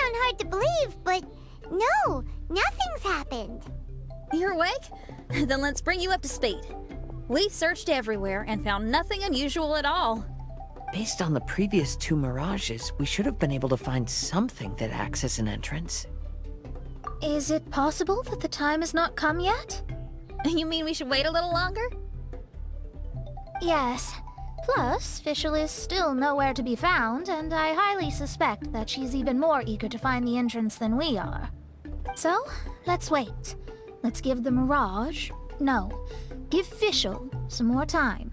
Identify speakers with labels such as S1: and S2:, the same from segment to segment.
S1: sound hard to believe, but no, nothing's happened.
S2: You're awake? Then let's bring you up to speed. We've searched everywhere and found nothing unusual at all.
S3: Based on the previous 2 mirages, we should have been able to find something that acts as an entrance.
S4: Is it possible that the time has not come yet?
S2: You mean we should wait a little longer?
S4: Yes. Plus, Fischl is still nowhere to be found, and I highly suspect that she's even more eager to find the entrance than we are. So, let's wait. Let's give the Mirage... No, give Fischl some more time.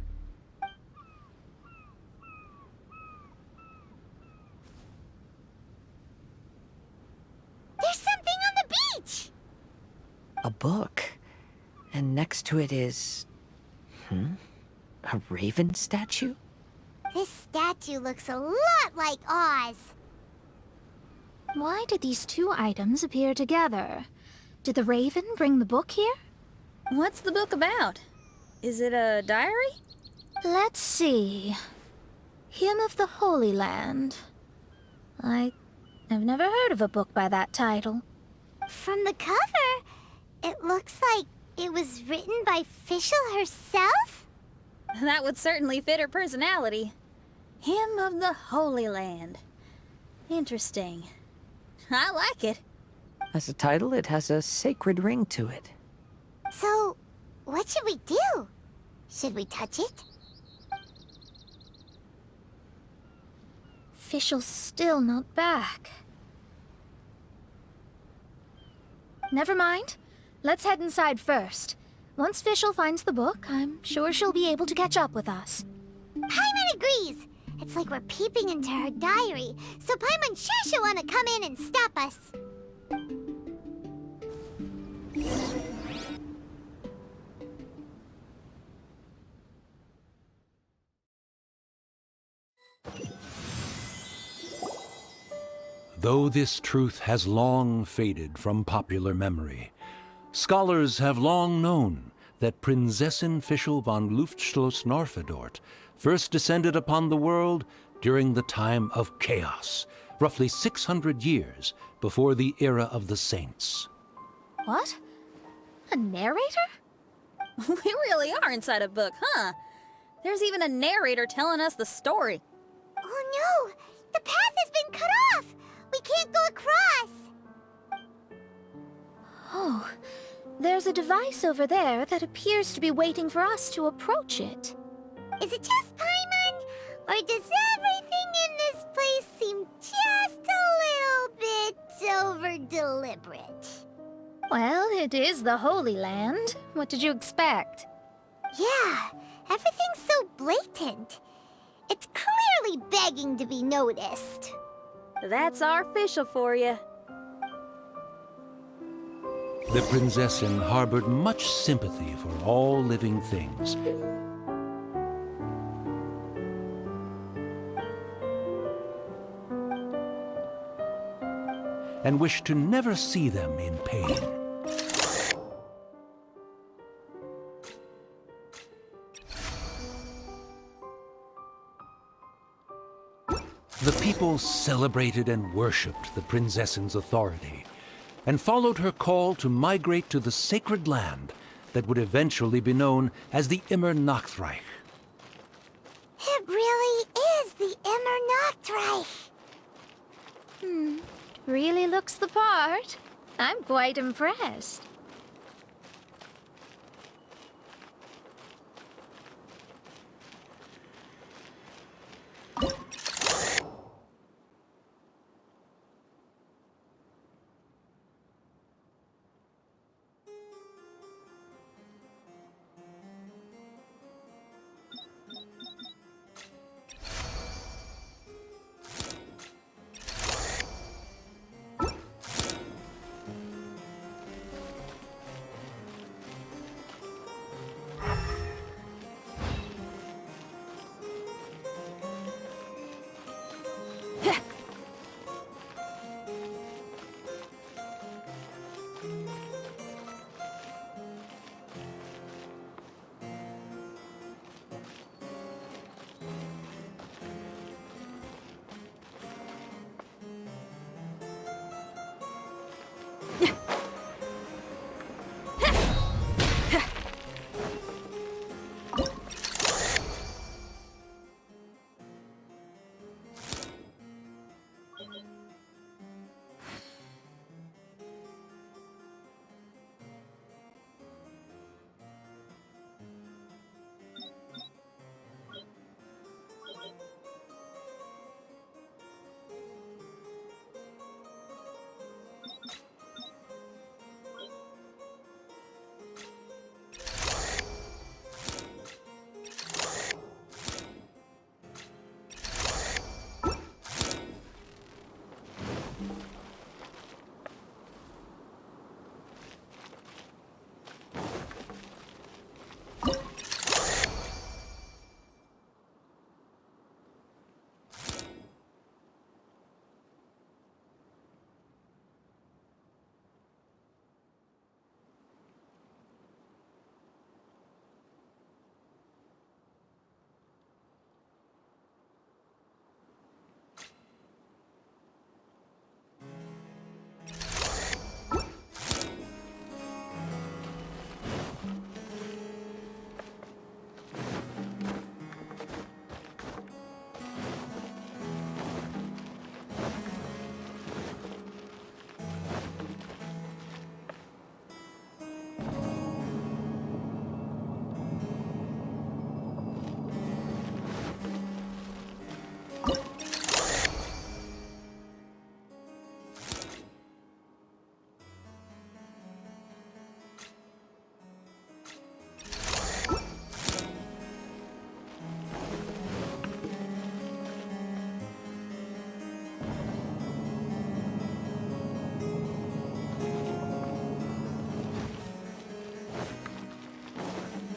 S1: There's something on the beach!
S3: A book. And next to it is... a raven statue?
S1: This statue looks a lot like Oz.
S4: Why did these 2 items appear together? Did the raven bring the book here?
S2: What's the book about? Is it a diary?
S4: Let's see. Hymn of the Holy Land. I've never heard of a book by that title.
S1: From the cover, it looks like it was written by Fischl herself?
S2: That would certainly fit her personality. Hymn of the Holy Land. Interesting. I like it.
S3: As a title, it has a sacred ring to it.
S1: So, what should we do? Should we touch it?
S4: Fischl's still not back. Never mind. Let's head inside first. Once Fischl finds the book, I'm sure she'll be able to catch up with us.
S1: Paimon agrees! It's like we're peeping into her diary, so Paimon sure she'll want to come in and stop us.
S5: Though this truth has long faded from popular memory, scholars have long known that Prinzessin Fischl von Luftschloss-Norfedort first descended upon the world during the time of chaos, roughly 600 years before the era of the saints.
S4: What? A narrator?
S2: We really are inside a book, huh? There's even a narrator telling us the story.
S1: Oh no! The path has been cut off! We can't go across!
S4: Oh, there's a device over there that appears to be waiting for us to approach it.
S1: Is it just Paimon? Or does everything in this place seem just a little bit over-deliberate?
S4: Well, it is the Holy Land. What did you expect?
S1: Yeah, everything's so blatant. It's clearly begging to be noticed.
S2: That's our Fischl for you.
S5: The Prinzessin harbored much sympathy for all living things. And wished to never see them in pain. The people celebrated and worshipped the Prinzessin's authority, and followed her call to migrate to the sacred land that would eventually be known as the Immer Nachtreich.
S1: It really is the Immer Nachtreich.
S4: Really looks the part. I'm quite impressed.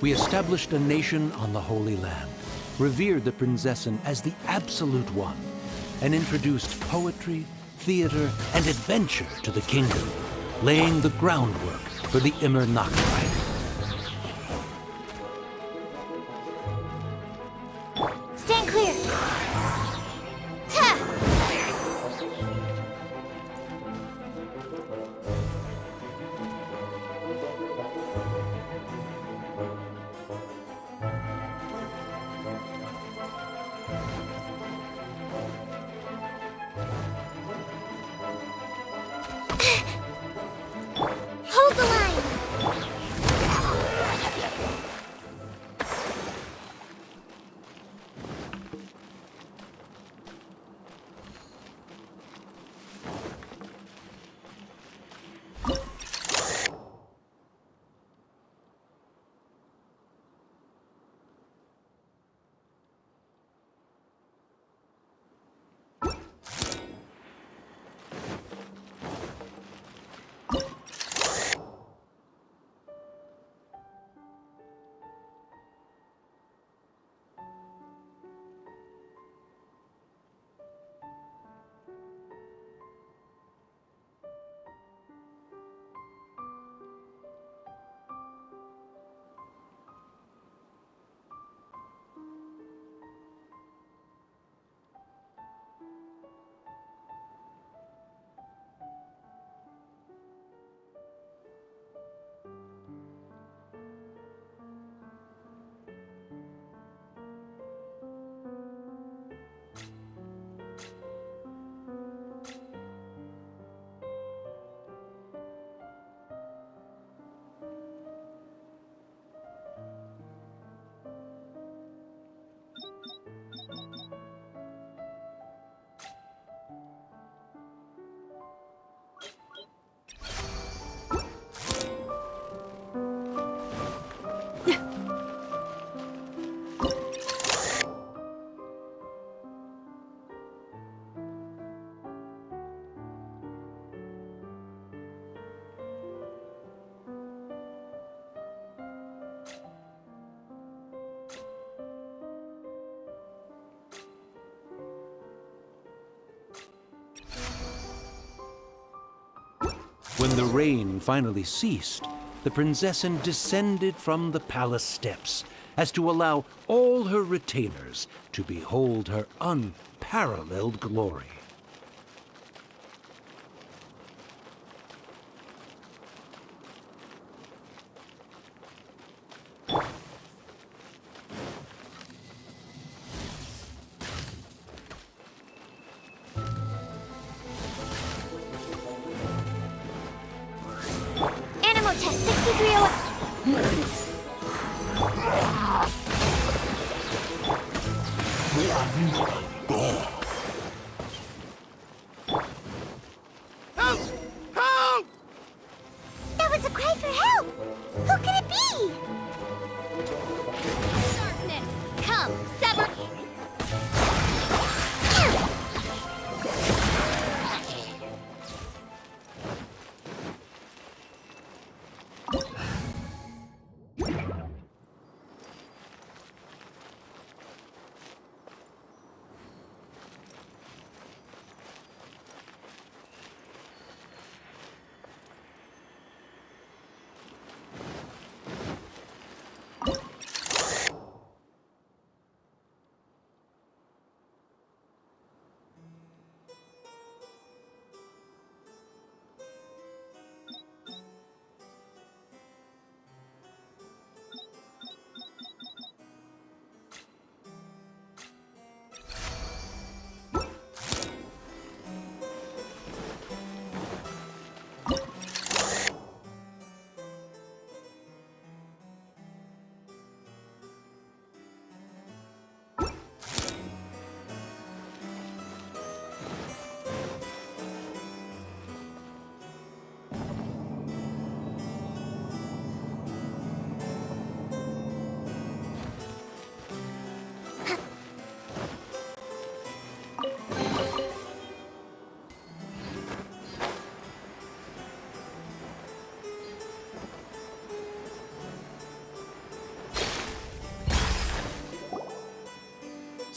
S5: we established a nation on the Holy Land, revered the Prinzessin as the absolute one, and introduced poetry, theater, and adventure to the kingdom, laying the groundwork for the Immer Nachtzeit.
S1: Stand clear. Ta! Hold the line.
S5: When the rain finally ceased, the Prinzessin descended from the palace steps as to allow all her retainers to behold her unparalleled glory.
S1: Animal test 6301.
S6: Help! Help!
S1: That was a cry for help. Who could it be? Darkness, come, sever.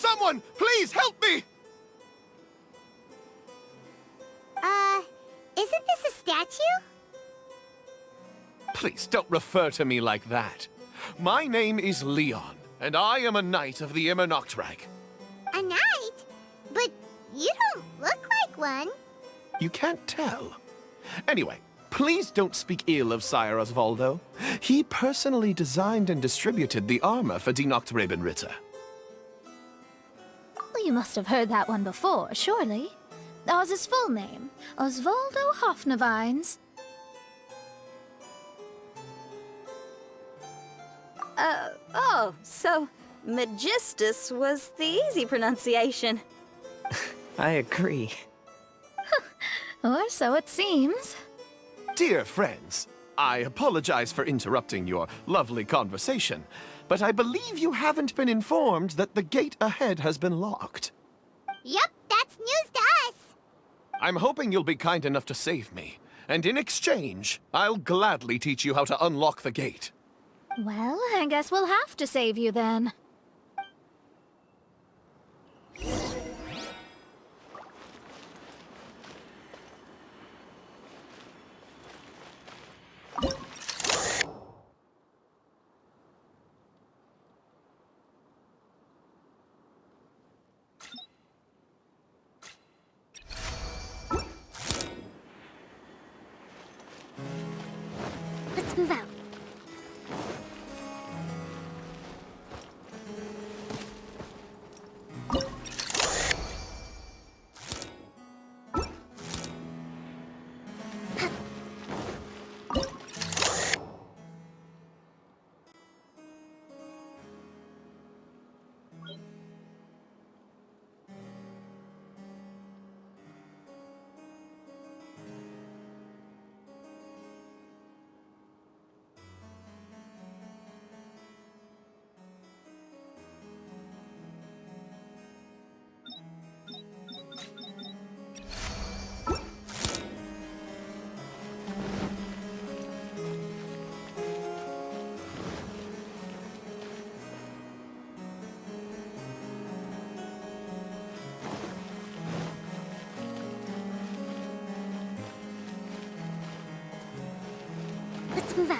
S6: Someone, please help me!
S1: Isn't this a statue?
S6: Please don't refer to me like that. My name is Leon, and I am a knight of the Immernachtreich.
S1: A knight? But you don't look like one.
S6: You can't tell. Anyway, please don't speak ill of Sire Osvaldo. He personally designed and distributed the armor for Die Nachtrebenritter.
S4: Well, you must have heard that one before, surely. That was his full name, Osvaldo Hofnevines.
S2: Oh, so Magistus was the easy pronunciation.
S3: I agree.
S4: Or so it seems.
S6: Dear friends, I apologize for interrupting your lovely conversation, but I believe you haven't been informed that the gate ahead has been locked.
S1: Yup, that's news to us.
S6: I'm hoping you'll be kind enough to save me, and in exchange, I'll gladly teach you how to unlock the gate.
S4: Well, I guess we'll have to save you then.
S1: Let's move out. Let's move out.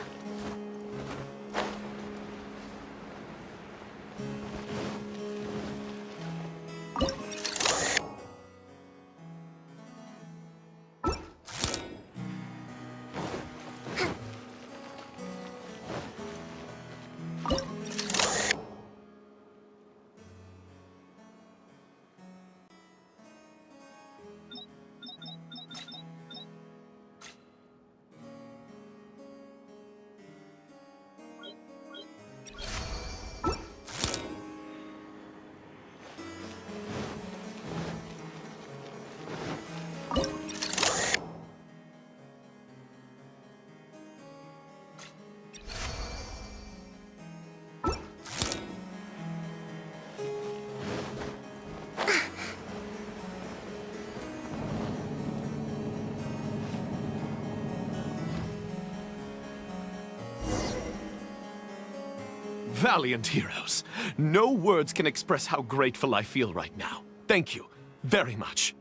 S6: Valiant heroes. No words can express how grateful I feel right now. Thank you very much.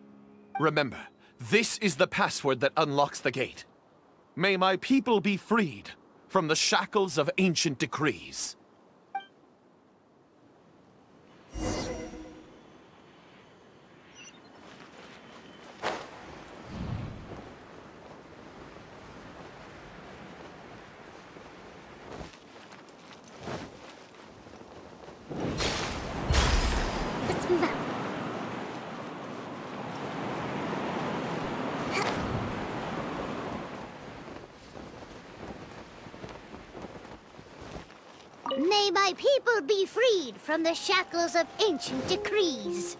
S6: Remember, this is the password that unlocks the gate. May my people be freed from the shackles of ancient decrees.
S1: Let's move out. May my people be freed from the shackles of ancient decrees.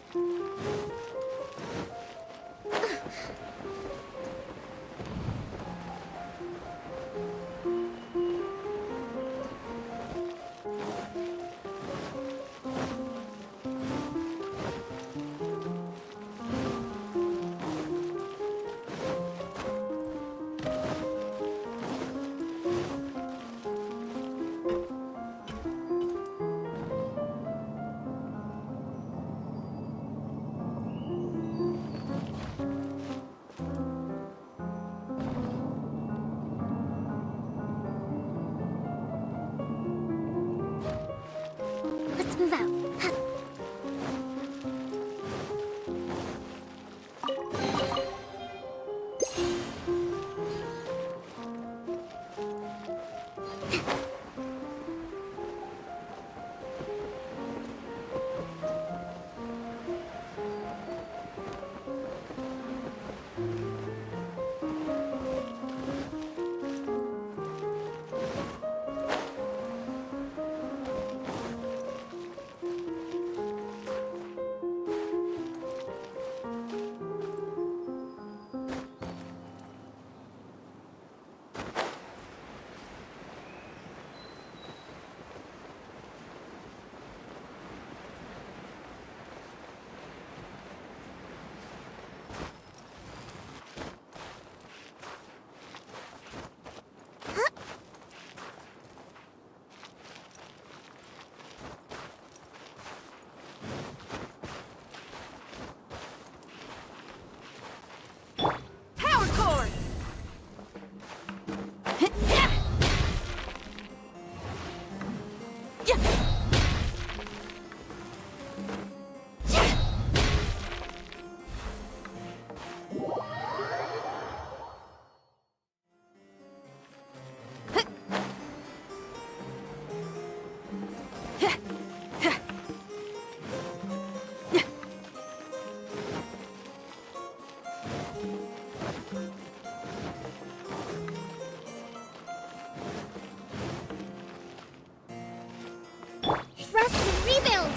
S1: Thrust and rebuild!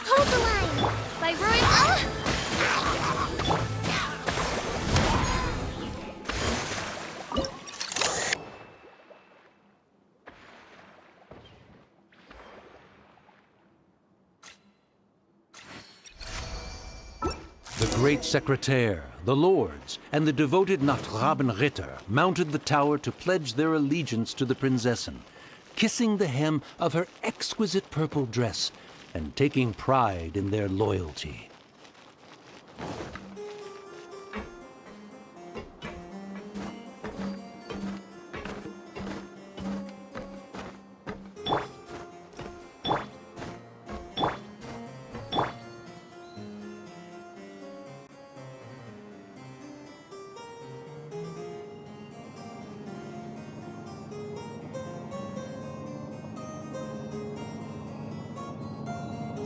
S1: Hold the line! By Roy...
S5: The great secretaire, the lords, and the devoted Nachtrabenritter mounted the tower to pledge their allegiance to the Prinzessin, kissing the hem of her exquisite purple dress and taking pride in their loyalty.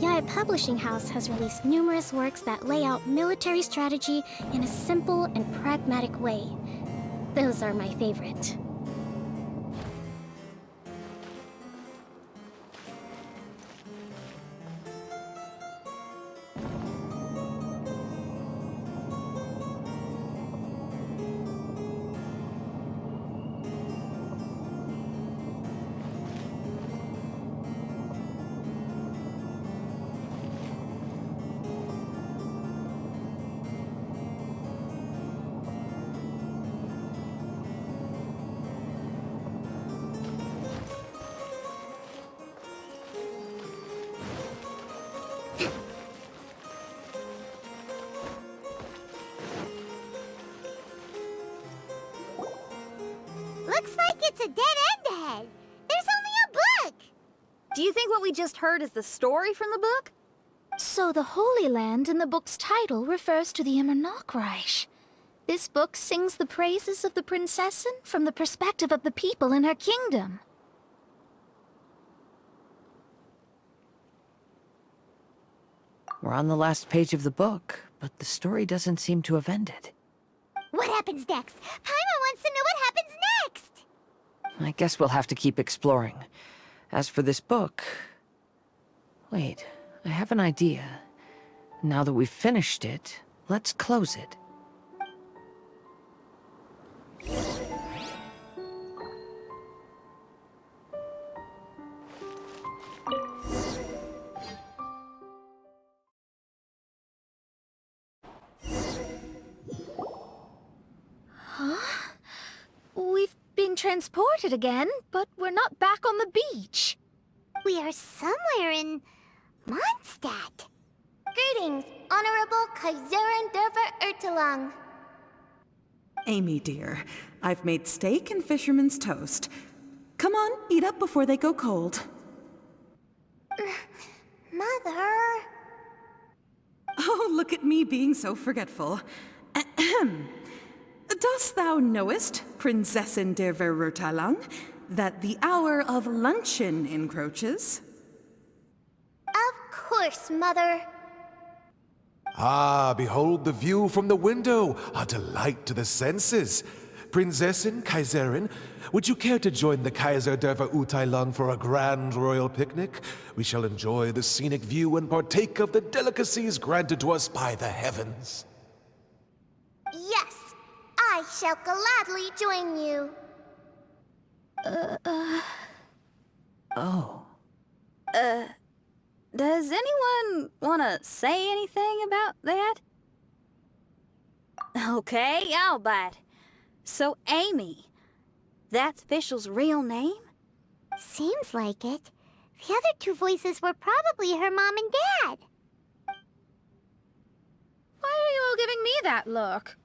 S1: Yaya Publishing House has released numerous works that lay out military strategy in a simple and pragmatic way. Those are my favorite. Looks like it's a dead end ahead. There's only a book!
S2: Do you think what we just heard is the story from the book?
S4: So the Holy Land in the book's title refers to the Immernachtreich. This book sings the praises of the Prinzessin from the perspective of the people in her kingdom.
S3: We're on the last page of the book, but the story doesn't seem to have ended.
S1: What happens next? Paimon wants to know what happens next!
S3: I guess we'll have to keep exploring. As for this book... Wait, I have an idea. Now that we've finished it, let's close it.
S4: We've been transported again, but we're not back on the beach.
S1: We are somewhere in... Mondstadt. Greetings, Honorable Kaiserin Derver Ertelang.
S7: Amy, dear, I've made steak and fisherman's toast. Come on, eat up before they go cold.
S1: Mother...
S7: Oh, look at me being so forgetful. Ahem. Dost thou knowest, Prinzessin der Verurteilung, that the hour of luncheon encroaches?
S1: Of course, Mother.
S8: Ah, behold the view from the window, a delight to the senses. Prinzessin, Kaiserin, would you care to join the Kaiser der Verurteilung for a grand royal picnic? We shall enjoy the scenic view and partake of the delicacies granted to us by the heavens.
S1: Yes, I shall gladly join you.
S3: Oh.
S2: Does anyone want to say anything about that? Okay, I'll bite. So, Amy, that's Fischl's real name?
S1: Seems like it. The other two voices were probably her mom and dad.
S4: Why are you all giving me that look?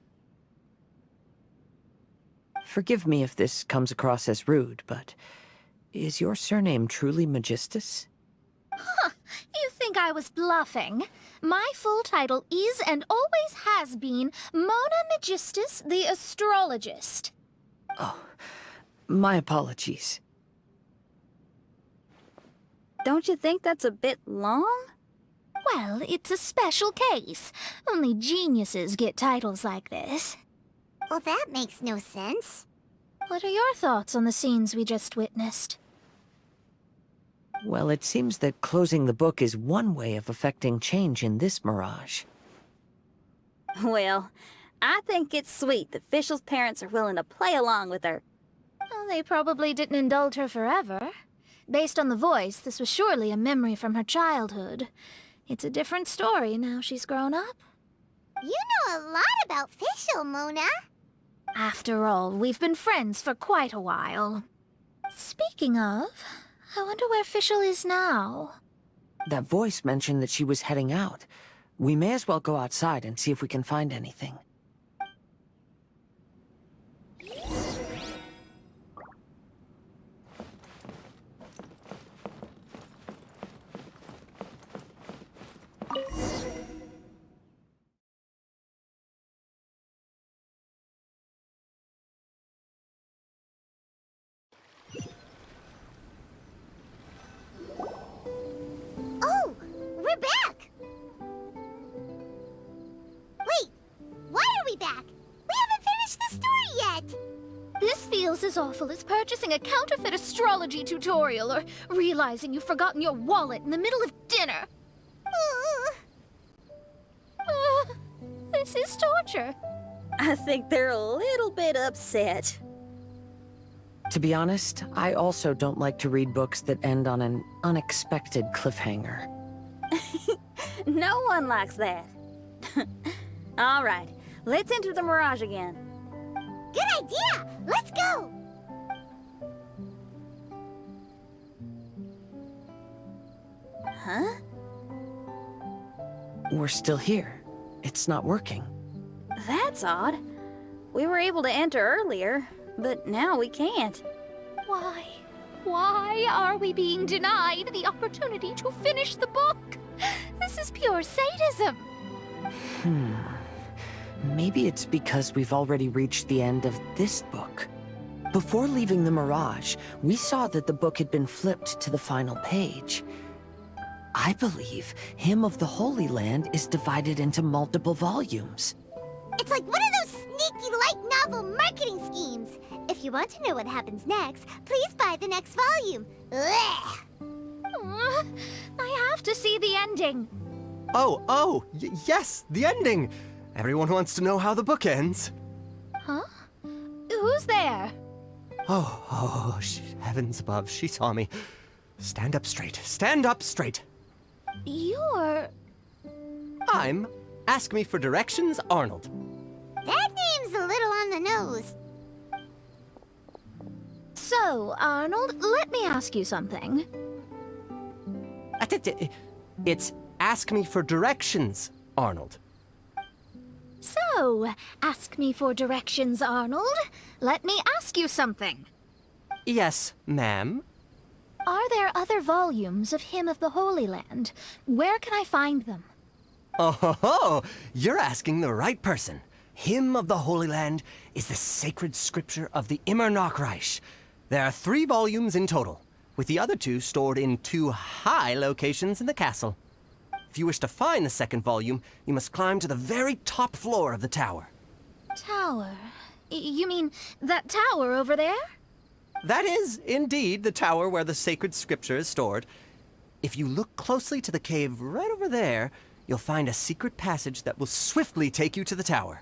S3: Forgive me if this comes across as rude, but is your surname truly Magistus?
S4: You think I was bluffing? My full title is and always has been Mona Magistus the Astrologist.
S3: Oh, my apologies.
S2: Don't you think that's a bit long?
S4: Well, it's a special case. Only geniuses get titles like this.
S1: Well, that makes no sense.
S4: What are your thoughts on the scenes we just witnessed?
S3: Well, it seems that closing the book is one way of affecting change in this mirage.
S2: Well, I think it's sweet that Fischl's parents are willing to play along with her.
S4: Well, they probably didn't indulge her forever. Based on the voice, this was surely a memory from her childhood. It's a different story now she's grown up.
S1: You know a lot about Fischl, Mona.
S4: After all, we've been friends for quite a while. Speaking of, I wonder where Fischl is now.
S3: That voice mentioned that she was heading out. We may as well go outside and see if we can find anything.
S1: Oh, we're back! Wait, why are we back? We haven't finished the story yet!
S4: This feels as awful as purchasing a counterfeit astrology tutorial or realizing you've forgotten your wallet in the middle of dinner. This is torture.
S2: I think they're a little bit upset.
S3: To be honest, I also don't like to read books that end on an unexpected cliffhanger.
S2: No one likes that. All right, let's enter the mirage again.
S1: Good idea! Let's go!
S2: Huh?
S3: We're still here. It's not working.
S2: That's odd. We were able to enter earlier, but now we can't.
S4: Why? Why are we being denied the opportunity to finish the book? This is pure sadism.
S3: Maybe it's because we've already reached the end of this book. Before leaving the Mirage, we saw that the book had been flipped to the final page. I believe Hymn of the Holy Land is divided into multiple volumes.
S1: It's like one of those sneaky light novel marketing schemes. If you want to know what happens next, please buy the next volume. Ugh.
S4: I have to see the ending.
S9: Yes, the ending. Everyone wants to know how the book ends.
S4: Huh? Who's there?
S9: Heavens above, she saw me. Stand up straight. Stand up straight.
S4: You're...
S9: I'm Ask Me for Directions, Arnold.
S1: That name's a little on the nose.
S4: So, Arnold, let me ask you something.
S9: It's Ask Me for Directions, Arnold.
S4: So, ask me for directions, Arnold. Let me ask you something.
S9: Yes, ma'am.
S4: Are there other volumes of Hymn of the Holy Land? Where can I find them?
S9: Oh, you're asking the right person. Hymn of the Holy Land is the sacred scripture of the Immer Nachreich. There are 3 volumes in total, with the other 2 stored in 2 high locations in the castle. If you wish to find the second volume, you must climb to the very top floor of the tower.
S4: Tower. You mean that tower over there?
S9: That is, indeed, the tower where the sacred scripture is stored. If you look closely to the cave right over there, you'll find a secret passage that will swiftly take you to the tower.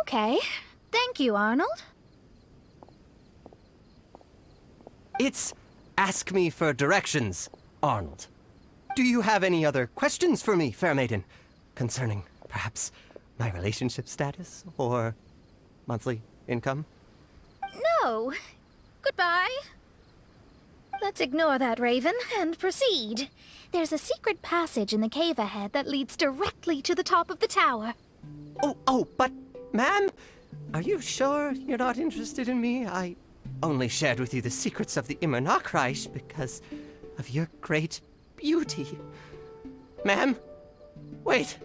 S4: Okay. Thank you, Arnold.
S9: It's ask me for directions, Arnold. Do you have any other questions for me, fair maiden? Concerning, perhaps, my relationship status or monthly income?
S4: No. Goodbye. Let's ignore that, Raven, and proceed. There's a secret passage in the cave ahead that leads directly to the top of the tower.
S9: But, ma'am, are you sure you're not interested in me? I only shared with you the secrets of the Immernachtreich because of your great beauty. Ma'am, wait.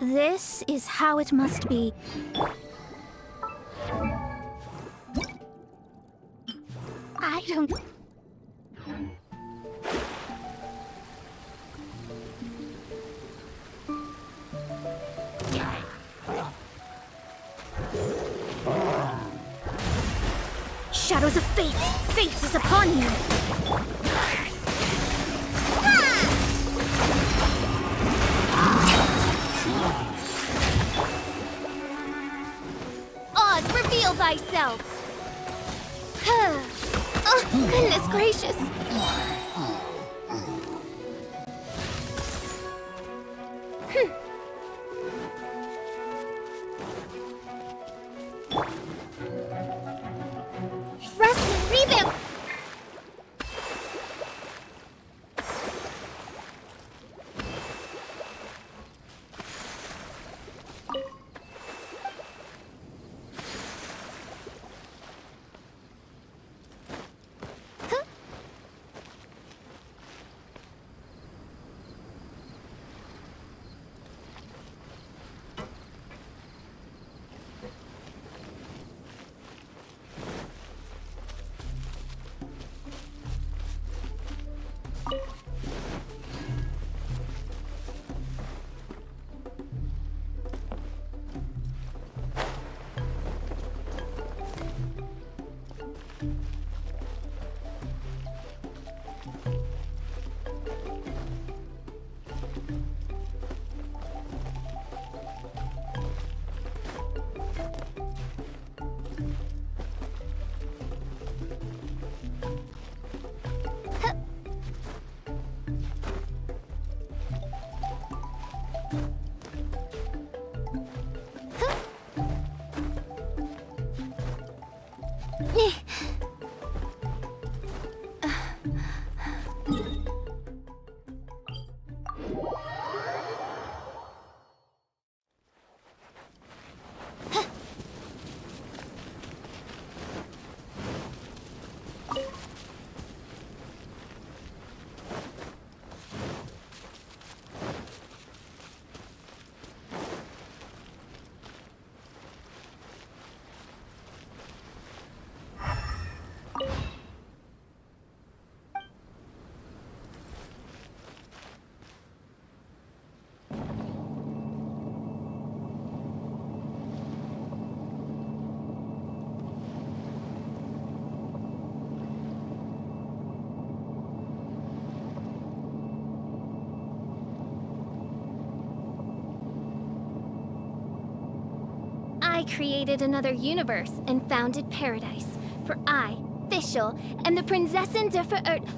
S4: This is how it must be. I don't... Shadows of fate! Fate is upon you!
S1: Oz, reveal thyself!
S4: Oh, goodness gracious!
S1: Rusty, reboot! I created another universe and founded paradise. For I, Fischl, am the Prinzessin der Verirrt...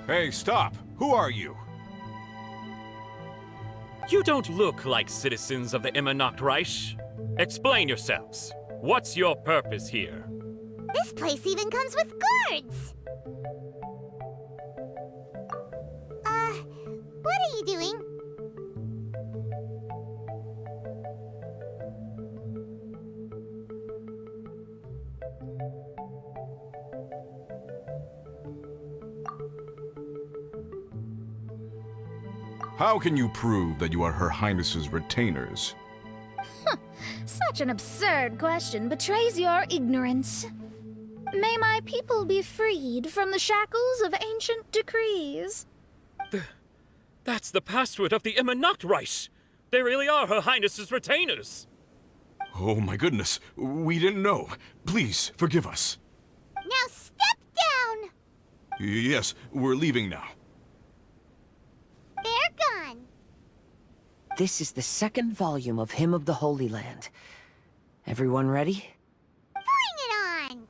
S10: Hey, stop! Who are you?
S11: You don't look like citizens of the Reich. Explain yourselves. What's your purpose here?
S1: This place even comes with guards! What are you doing?
S10: How can you prove that you are Her Highness's retainers?
S4: Such an absurd question betrays your ignorance. May my people be freed from the shackles of ancient decrees.
S11: That's the password of the Reich. They really are Her Highness's retainers.
S10: Oh my goodness, we didn't know. Please, forgive us.
S1: Now step down!
S10: Yes, we're leaving now.
S1: They're gone.
S3: This is the second volume of Hymn of the Holy Land. Everyone ready?
S1: Bring it on!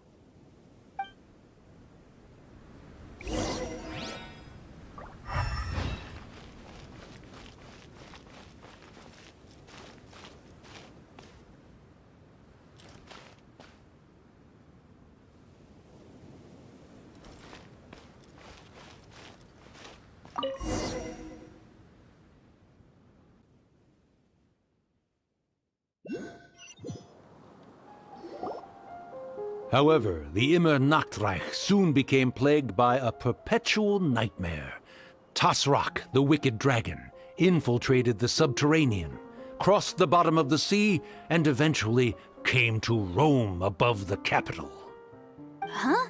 S5: However, the Immernachtreich soon became plagued by a perpetual nightmare. Tasrak, the wicked dragon, infiltrated the subterranean, crossed the bottom of the sea, and eventually came to roam above the capital.
S2: Huh?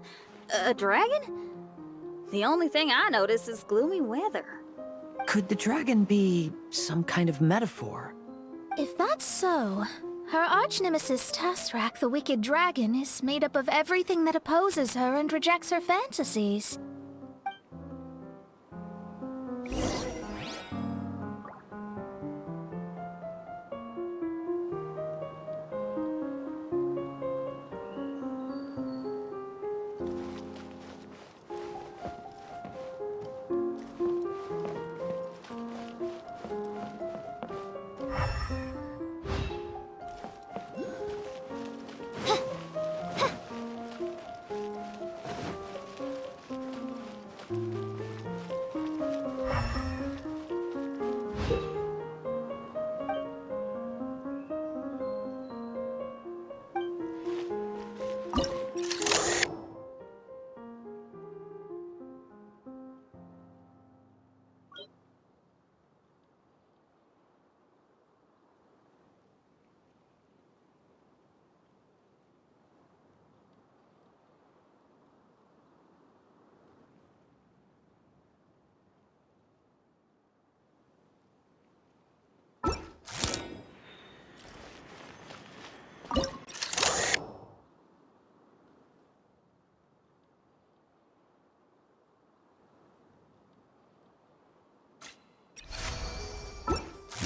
S2: A dragon? The only thing I notice is gloomy weather.
S3: Could the dragon be some kind of metaphor?
S4: If that's so, her arch-nemesis Tasrak, the wicked dragon, is made up of everything that opposes her and rejects her fantasies.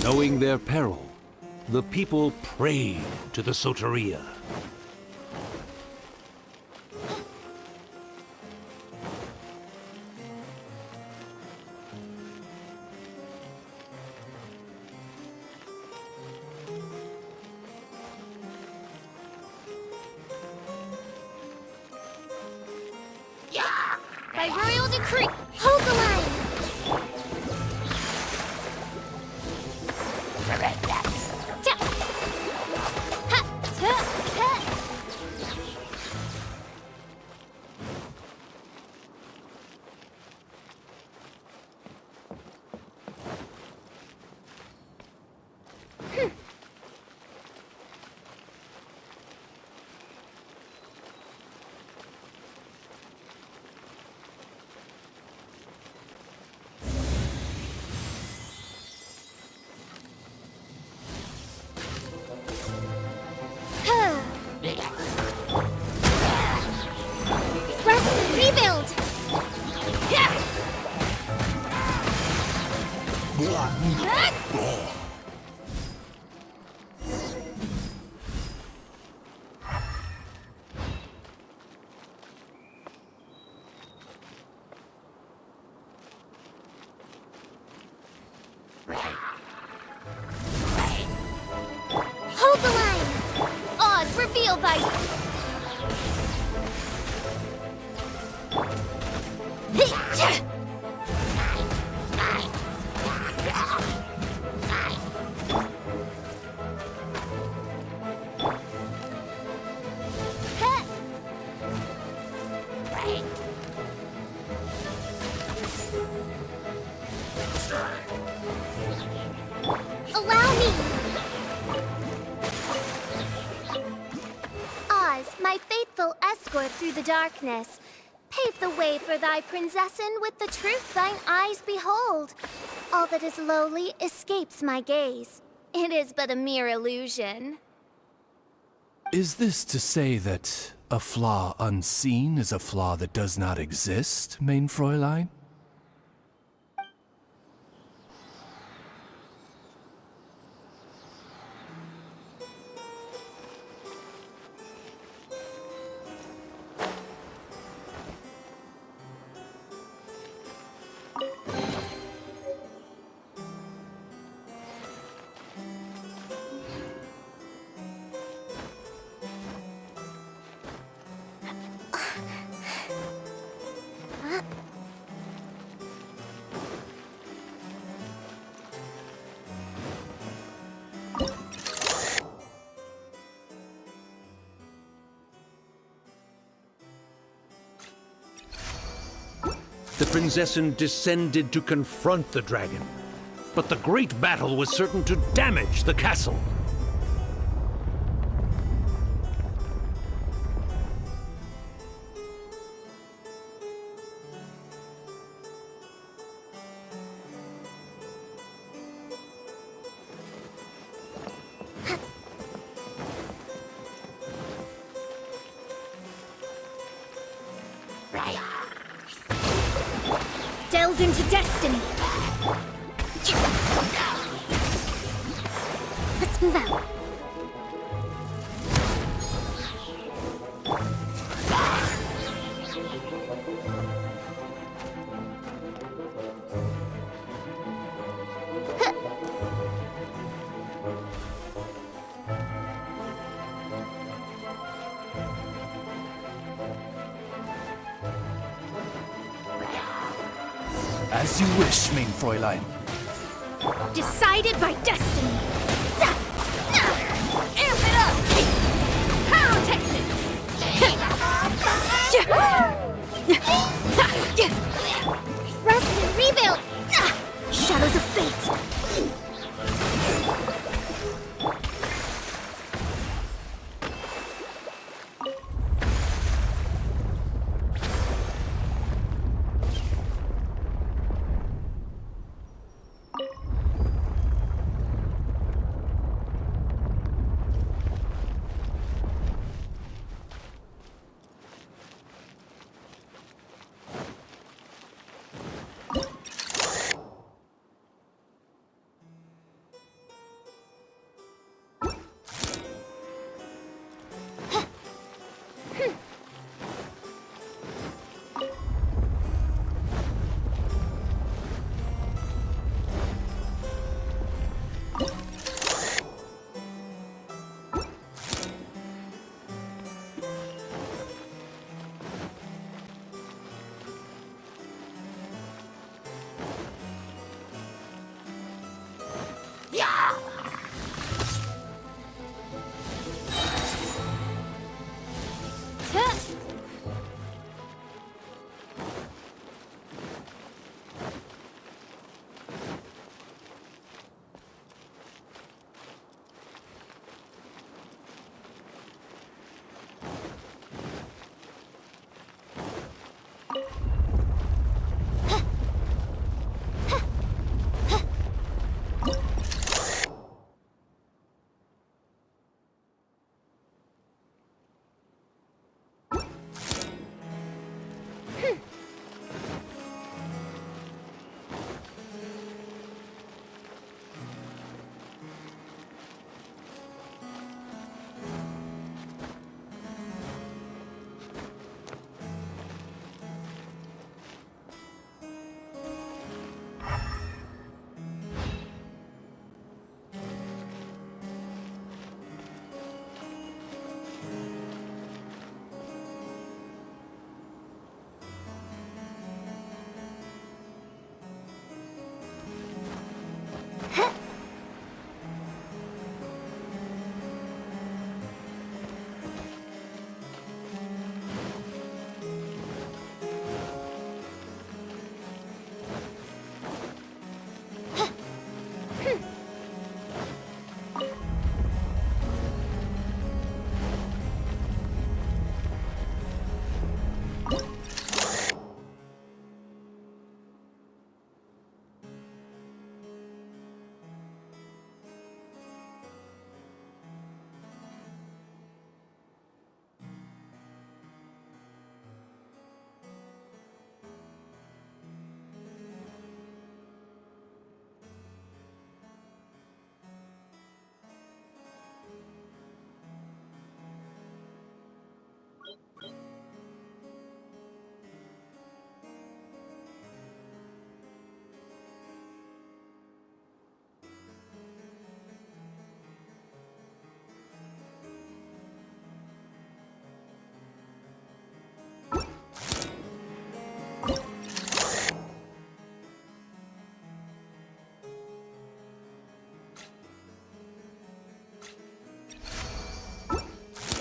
S5: Knowing their peril, the people prayed to the Soteria.
S1: By royal decree, hold the line! Ta- ha- ta- ha- Rest, rebuild! feel thy... Allow me! Oz, my faithful escort through the darkness, pave the way for thy princessen with the truth thine eyes behold. All that is lowly escapes my gaze. It is but a mere illusion.
S12: Is this to say that a flaw unseen is a flaw that does not exist, mein Fräulein?
S5: The princessen descended to confront the dragon, but the great battle was certain to damage the castle.
S1: Delve into destiny. Let's move out.
S12: As you wish, mein Fräulein.
S1: Decided by destiny. Amp it up! Pyrotechnics! Rest and rebuild! Shadows of fate!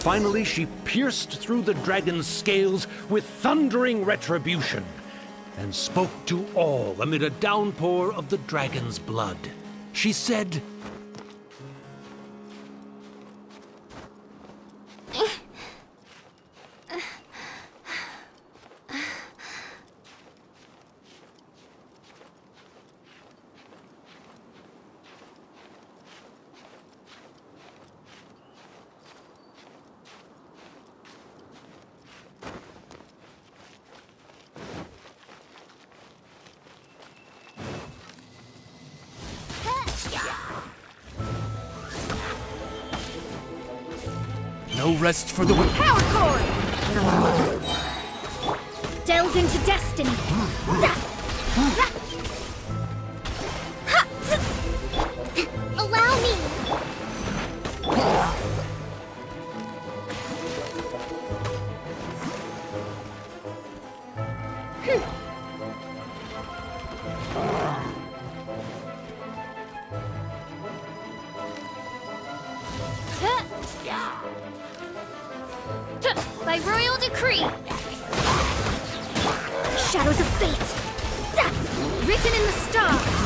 S5: Finally, she pierced through the dragon's scales with thundering retribution and spoke to all amid a downpour of the dragon's blood. She said,
S12: No rest for the wicked.
S1: Power cord! Delve into destiny. Allow me. By royal decree. Shadows of fate. Written in the stars.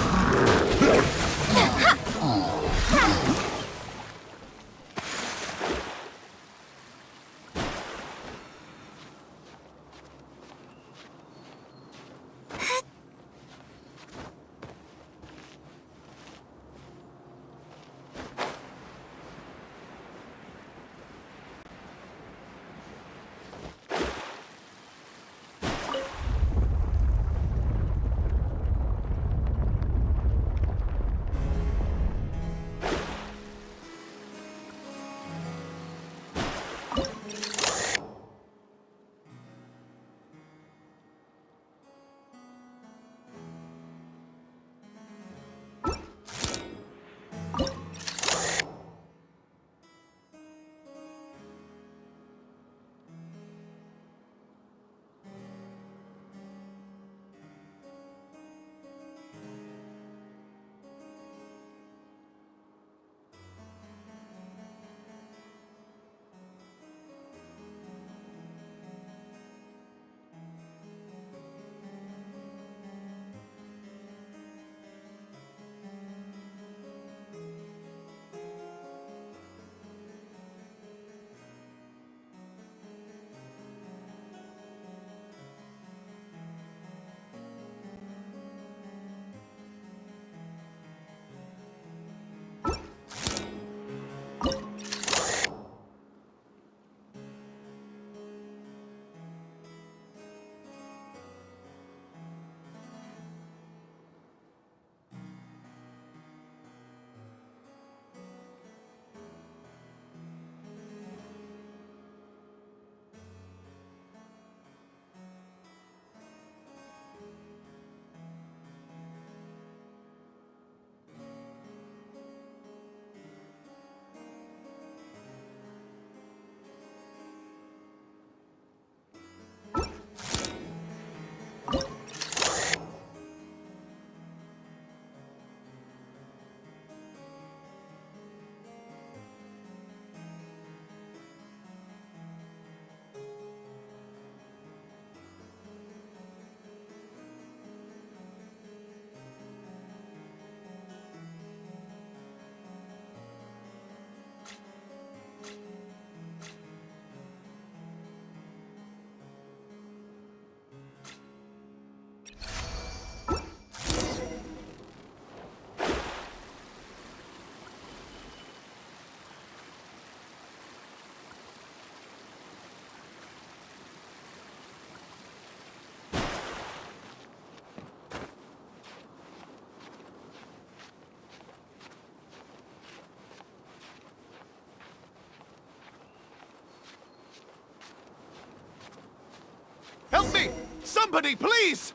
S6: Help me! Somebody, please!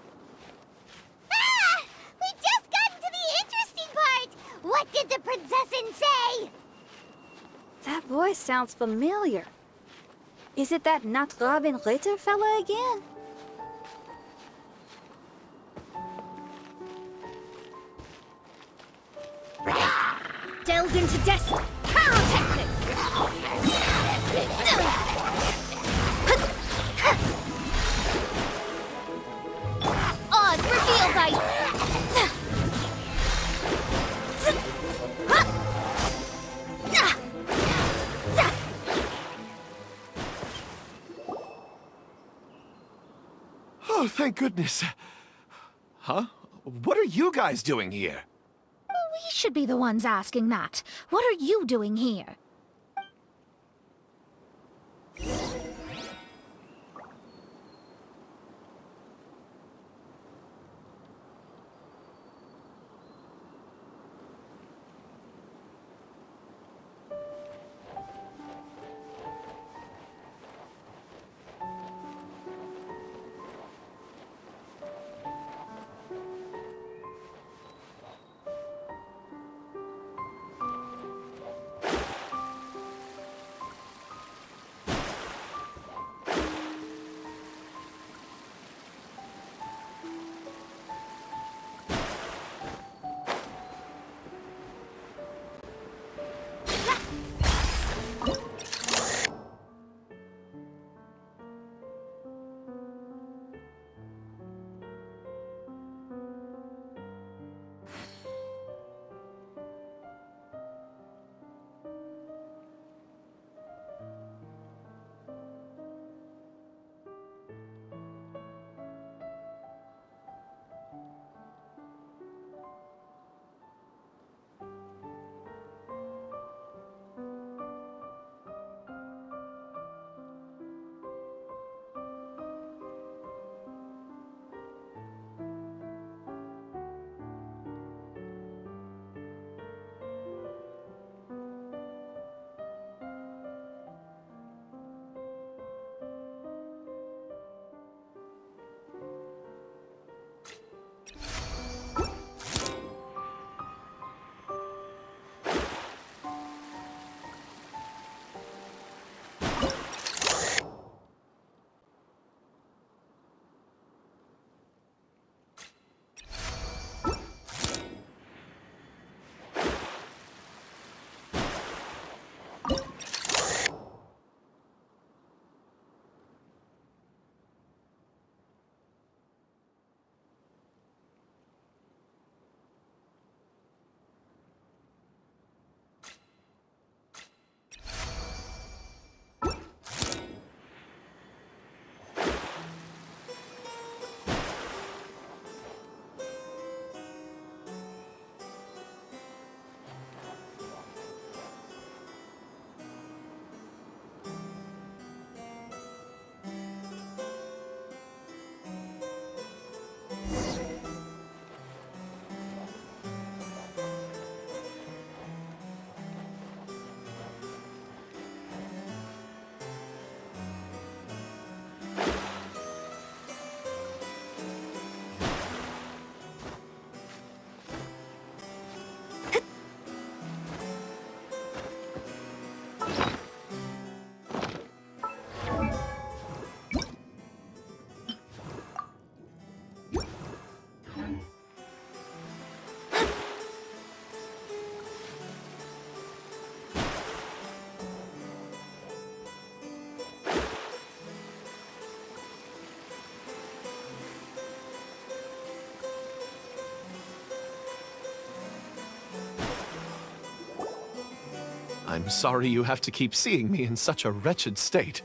S1: Ah! We just got into the interesting part! What did the princessin say?
S2: That voice sounds familiar. Is it that Not Robin Ritter fella again?
S1: Delve into destiny. Pyrotechnics! Oz, reveal thy...
S6: Oh, thank goodness. Huh? What are you guys doing here?
S4: We should be the ones asking that. What are you doing here?
S6: I'm sorry you have to keep seeing me in such a wretched state.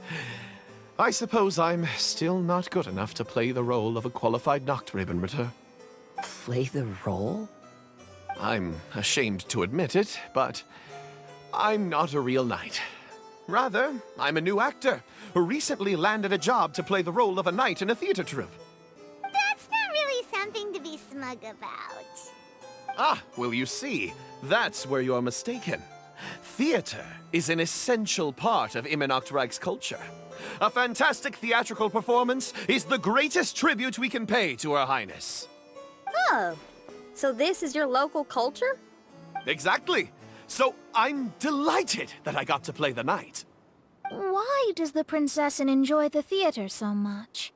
S6: I suppose I'm still not good enough to play the role of a qualified Nachtrebenritter.
S3: Play the role?
S6: I'm ashamed to admit it, but I'm not a real knight. Rather, I'm a new actor who recently landed a job to play the role of a knight in a theater troupe.
S1: That's not really something to be smug about.
S6: Ah, well, you see, that's where you're mistaken. Theater is an essential part of Immernachtreich's culture. A fantastic theatrical performance is the greatest tribute we can pay to Her Highness.
S2: Oh, so this is your local culture?
S6: Exactly. So I'm delighted that I got to play the knight.
S4: Why does the Prinzessin enjoy the theater so much?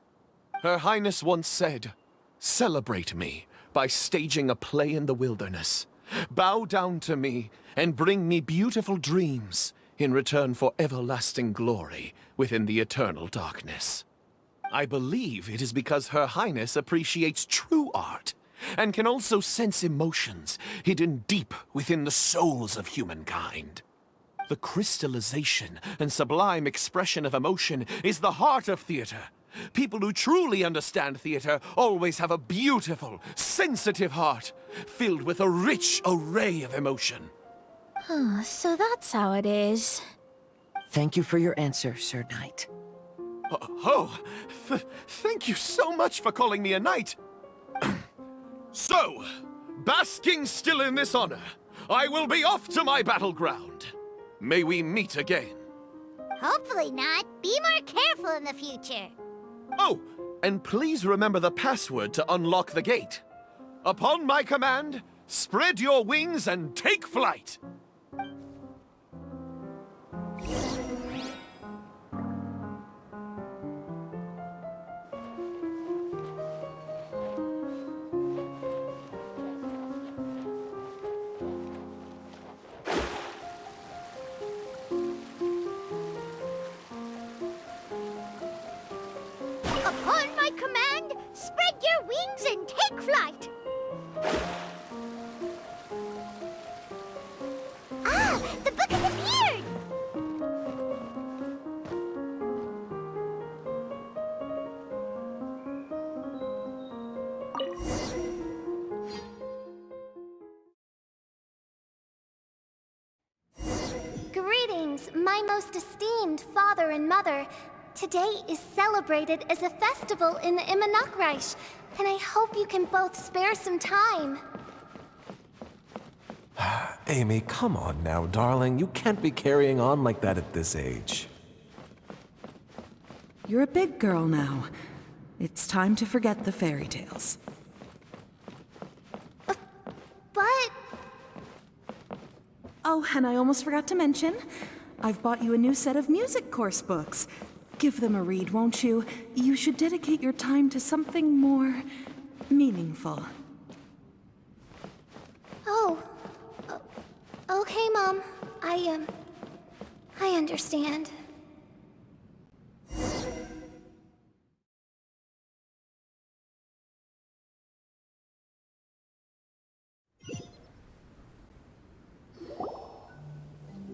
S6: Her Highness once said, "Celebrate me by staging a play in the wilderness. Bow down to me and bring me beautiful dreams in return for everlasting glory within the eternal darkness. I believe it is because Her Highness appreciates true art and can also sense emotions hidden deep within the souls of humankind. The crystallization and sublime expression of emotion is the heart of theater. People who truly understand theater always have a beautiful, sensitive heart, filled with a rich array of emotion.
S4: So that's how it is.
S3: Thank you for your answer, Sir Knight.
S6: Thank you so much for calling me a knight. So, basking still in this honor, I will be off to my battleground. May we meet again.
S1: Hopefully not. Be more careful in the future.
S6: Oh, and please remember the password to unlock the gate. Upon my command, spread your wings and take flight.
S1: Upon my command, spread your wings and take flight. Ah, the book has appeared! Greetings, my most esteemed father and mother. Today is celebrated as a festival in the Immernachtreich, and I hope you can both spare some time.
S8: Amy, come on now, darling. You can't be carrying on like that at this age.
S7: You're a big girl now. It's time to forget the fairy tales.
S1: But...
S7: Oh, and I almost forgot to mention, I've bought you a new set of music course books. Give them a read, won't you? You should dedicate your time to something more meaningful.
S1: Oh. Okay, Mom. I understand.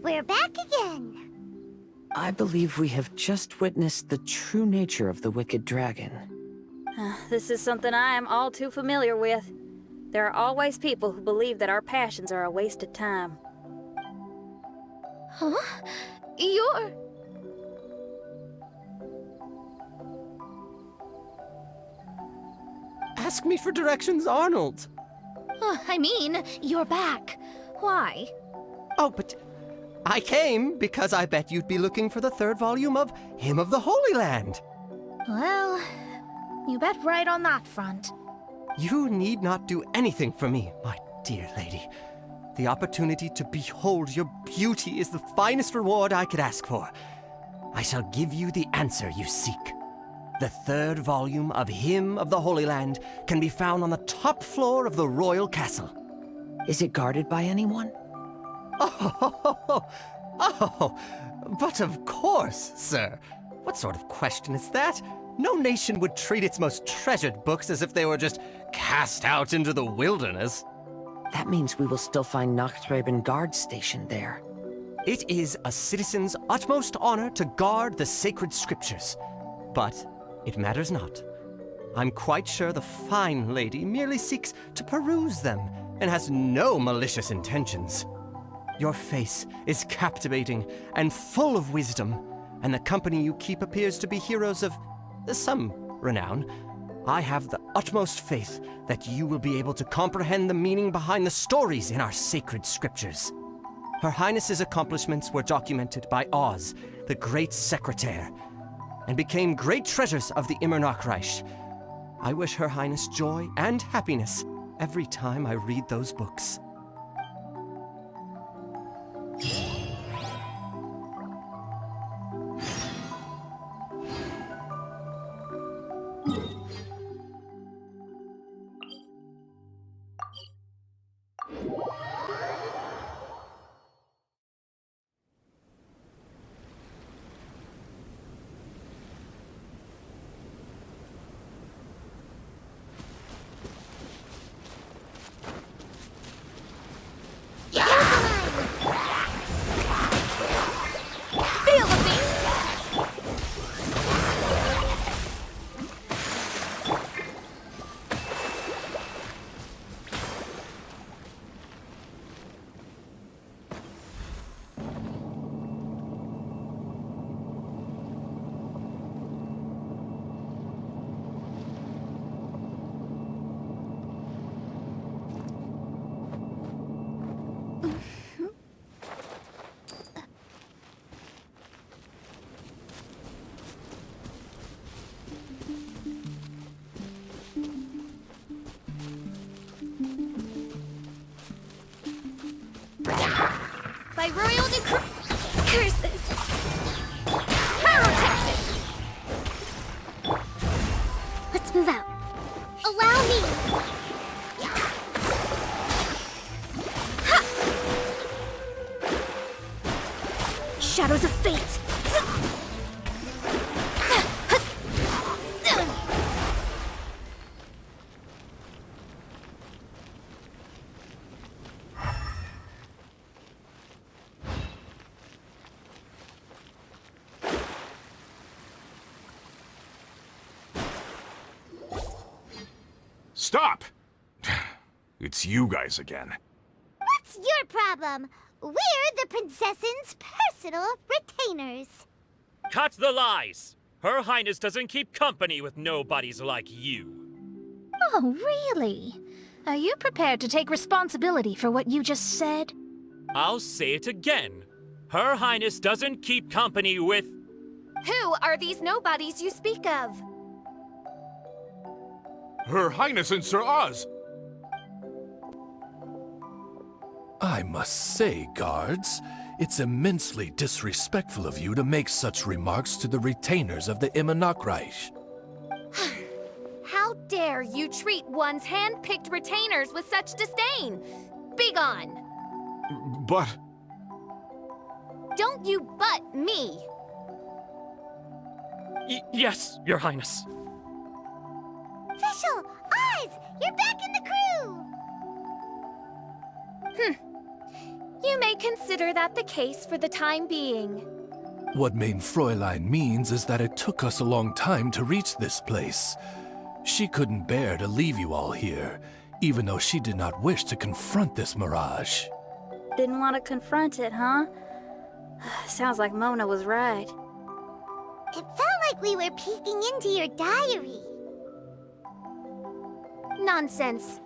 S1: We're back again.
S3: I believe we have just witnessed the true nature of the wicked dragon.
S2: This is something I am all too familiar with. There are always people who believe that our passions are a waste of time.
S4: Huh? You're...
S9: Ask me for directions, Arnold.
S4: I mean, you're back. Why?
S9: Oh, but I came because I bet you'd be looking for the third volume of Hymn of the Holy Land.
S4: Well, you bet right on that front.
S9: You need not do anything for me, my dear lady. The opportunity to behold your beauty is the finest reward I could ask for. I shall give you the answer you seek. The third volume of Hymn of the Holy Land can be found on the top floor of the royal castle.
S3: Is it guarded by anyone?
S9: Oh, but of course, sir. What sort of question is that? No nation would treat its most treasured books as if they were just cast out into the wilderness.
S3: That means we will still find Nachthreben guards stationed there.
S9: It is a citizen's utmost honor to guard the sacred scriptures. But it matters not. I'm quite sure the fine lady merely seeks to peruse them and has no malicious intentions. Your face is captivating and full of wisdom, and the company you keep appears to be heroes of some renown. I have the utmost faith that you will be able to comprehend the meaning behind the stories in our sacred scriptures. Her Highness's accomplishments were documented by Oz, the great secretaire, and became great treasures of the Immernachtreich. I wish Her Highness joy and happiness every time I read those books.
S1: by royal decree. Curses! Let's move out. Allow me! Ha! Shadows of fate!
S10: Stop! It's you guys again.
S1: What's your problem? We're the princess's personal retainers.
S11: Cut the lies! Her Highness doesn't keep company with nobodies like you.
S4: Oh, really? Are you prepared to take responsibility for what you just said?
S11: I'll say it again. Her Highness doesn't keep company with...
S1: Who are these nobodies you speak of?
S10: Her Highness and Sir Oz!
S12: I must say, guards, it's immensely disrespectful of you to make such remarks to the retainers of the Immernachtreich.
S1: How dare you treat one's hand-picked retainers with such disdain? Begone!
S10: But...
S1: Don't you butt me!
S11: Yes, Your Highness.
S1: Fischl! Oz! You're back in the crew! You may consider that the case for the time being.
S12: What Mein Fräulein means is that it took us a long time to reach this place. She couldn't bear to leave you all here, even though she did not wish to confront this mirage.
S2: Didn't want to confront it, huh? Sounds like Mona was right.
S1: It felt like we were peeking into your diary. Nonsense.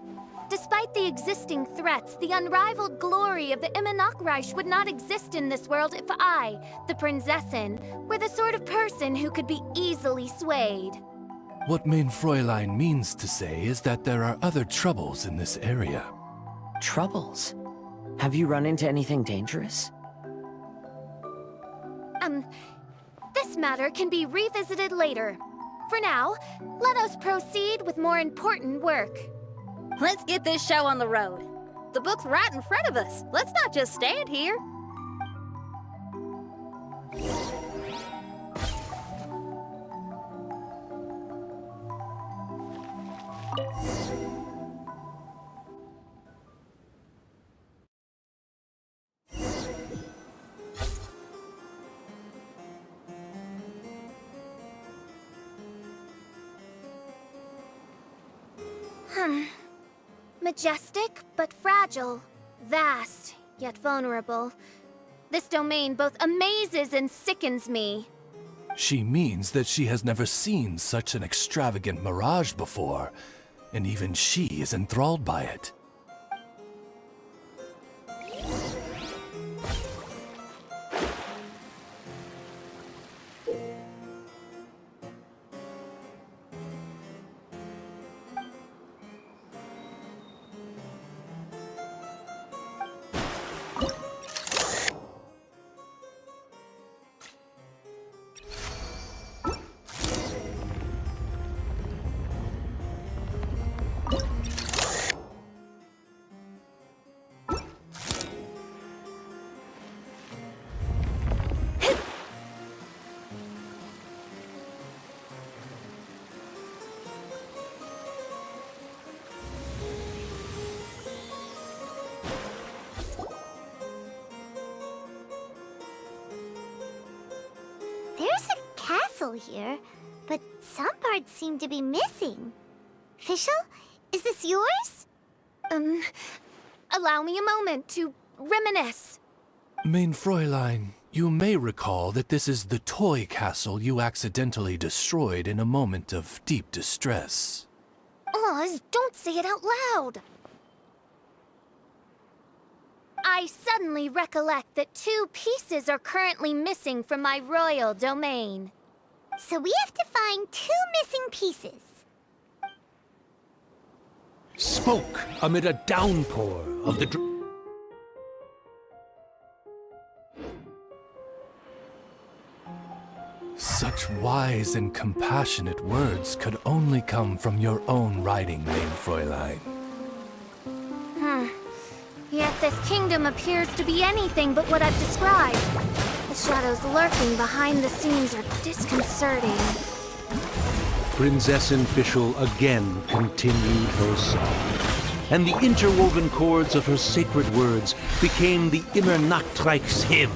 S1: Despite the existing threats, the unrivaled glory of the Immernachtreich would not exist in this world if I, the Prinzessin, were the sort of person who could be easily swayed.
S12: What Mein Fräulein means to say is that there are other troubles in this area.
S3: Troubles? Have you run into anything dangerous?
S1: This matter can be revisited later. For now, let us proceed with more important work.
S2: Let's get this show on the road. The book's right in front of us. Let's not just stand here.
S1: Majestic, but fragile. Vast, yet vulnerable. This domain both amazes and sickens me.
S12: She means that she has never seen such an extravagant mirage before, and even she is enthralled by it.
S1: There's a castle here, but some parts seem to be missing. Fischl, is this yours? Allow me a moment to reminisce.
S12: Mein Fräulein, you may recall that this is the toy castle you accidentally destroyed in a moment of deep distress.
S1: Oz, don't say it out loud. I suddenly recollect that 2 pieces are currently missing from my royal domain. So we have to find 2 missing pieces.
S5: Smoke amid a downpour of the
S12: Such wise and compassionate words could only come from your own writing, named Fräulein.
S1: Yet this kingdom appears to be anything but what I've described. The shadows lurking behind the scenes are disconcerting.
S5: Prinzessin Fischl again continued her song, and the interwoven chords of her sacred words became the Immer Nachtreich's hymn.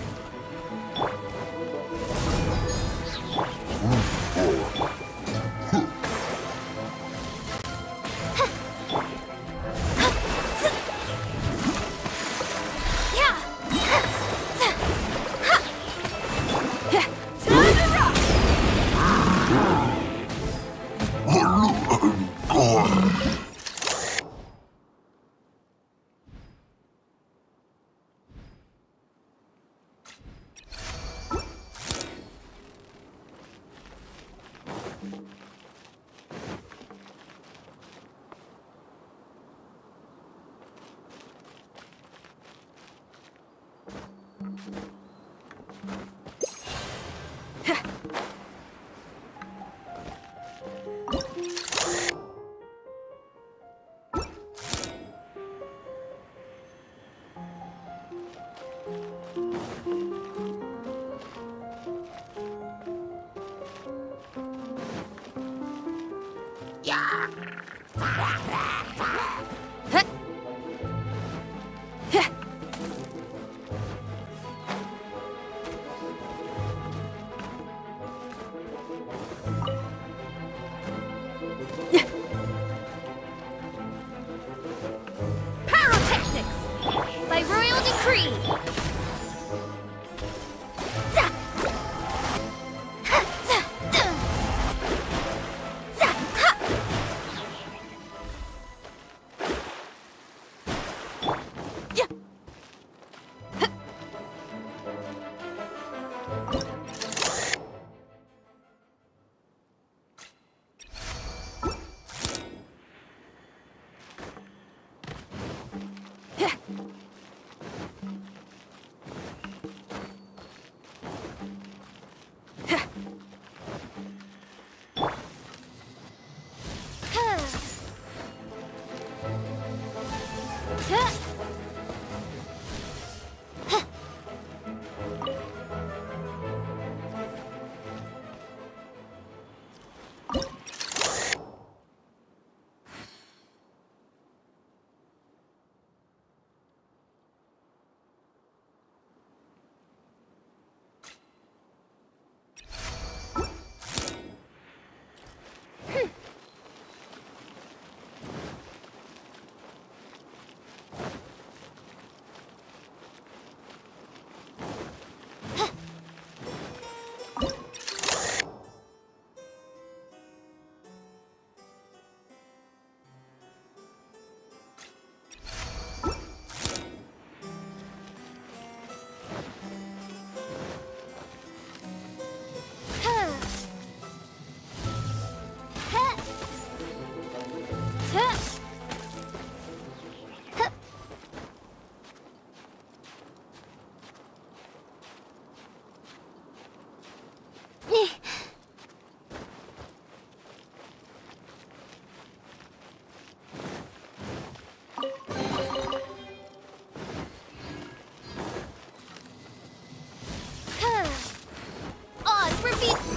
S1: By royal decree!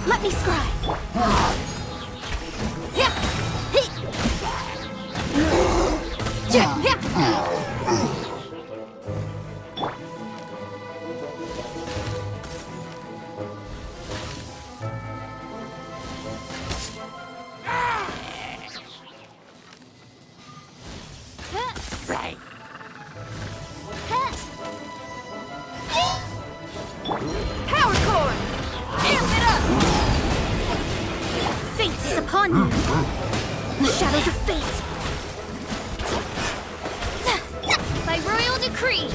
S1: Let me scry. Power core! Amp it up! Fate is upon you! Shadows of fate! By royal decree!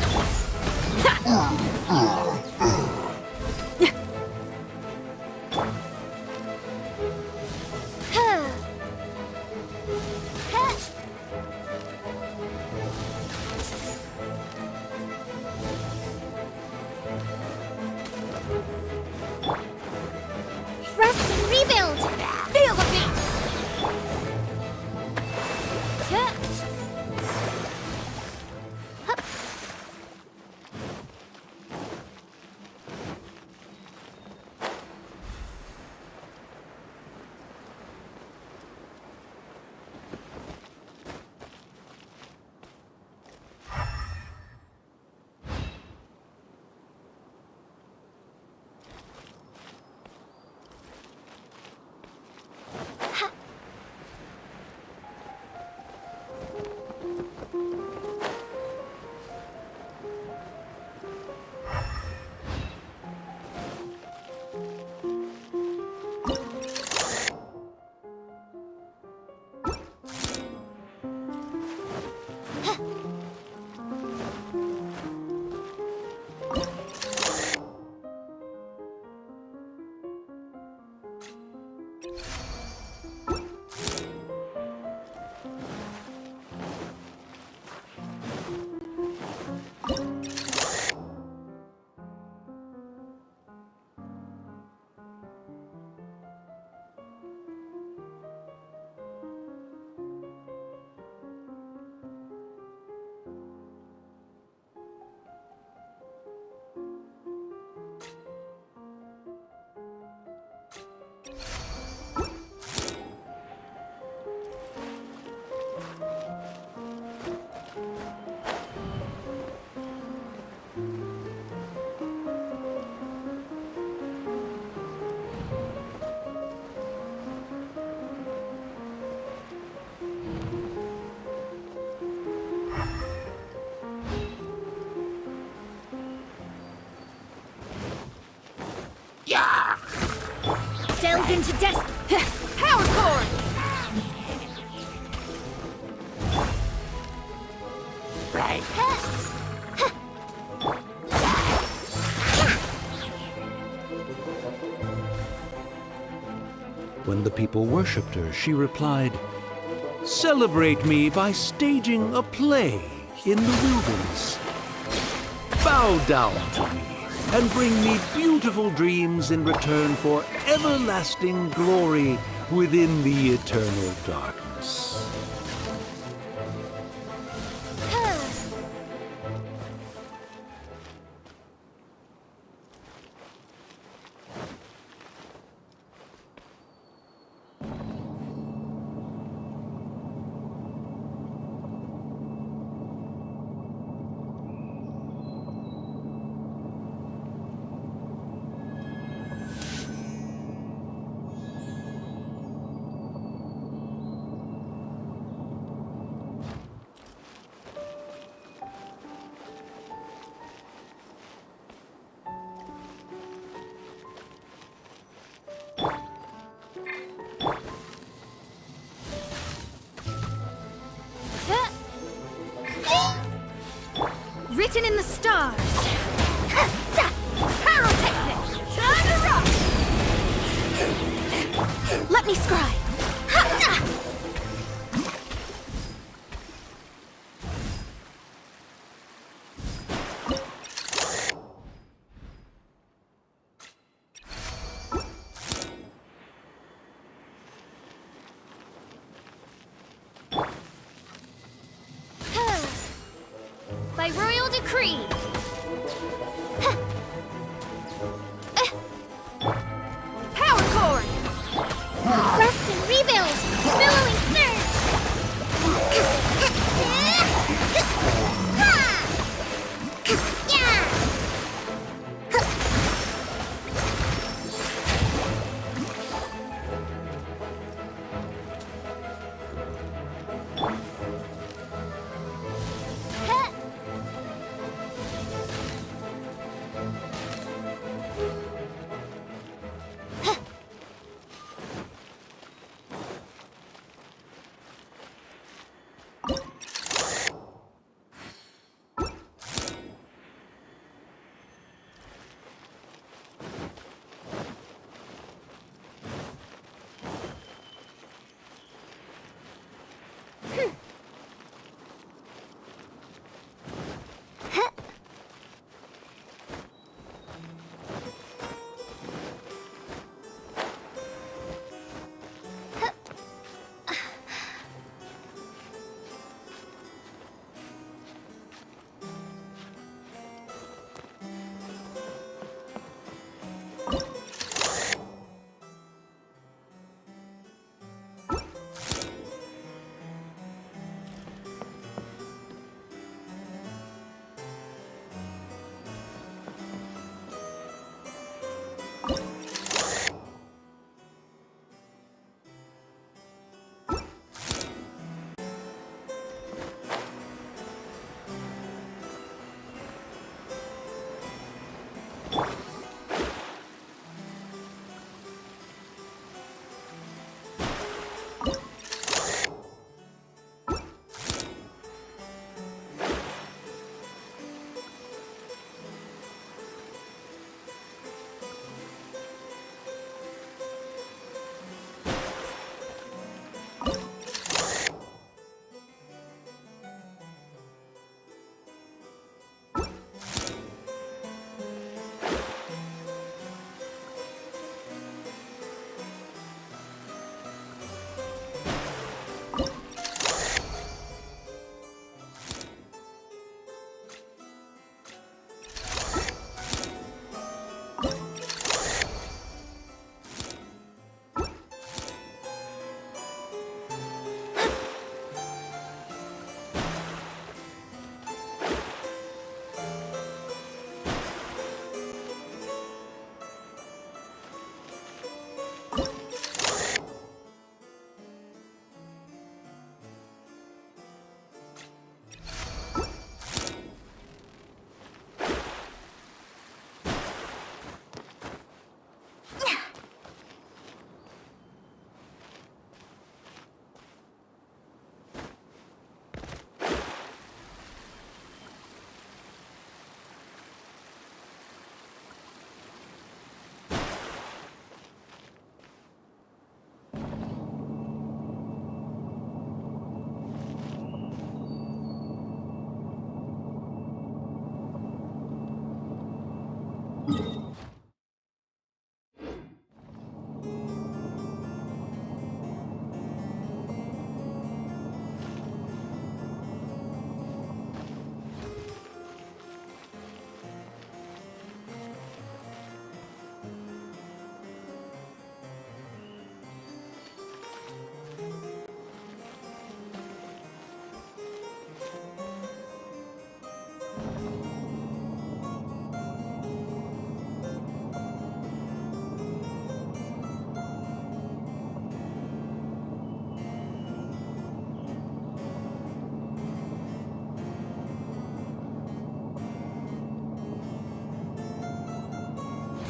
S1: Rest
S2: delve into power core!
S5: When the people worshipped her, she replied, "Celebrate me by staging a play in the wilderness. Bow down to me and bring me beautiful dreams in return for everlasting glory within the eternal darkness."
S2: Written in the stars. Pyrotechnics! Time to rock!
S4: Let me scry.
S1: By royal decree.
S2: Power cord!
S1: Rest and rebuild. Billowing surge.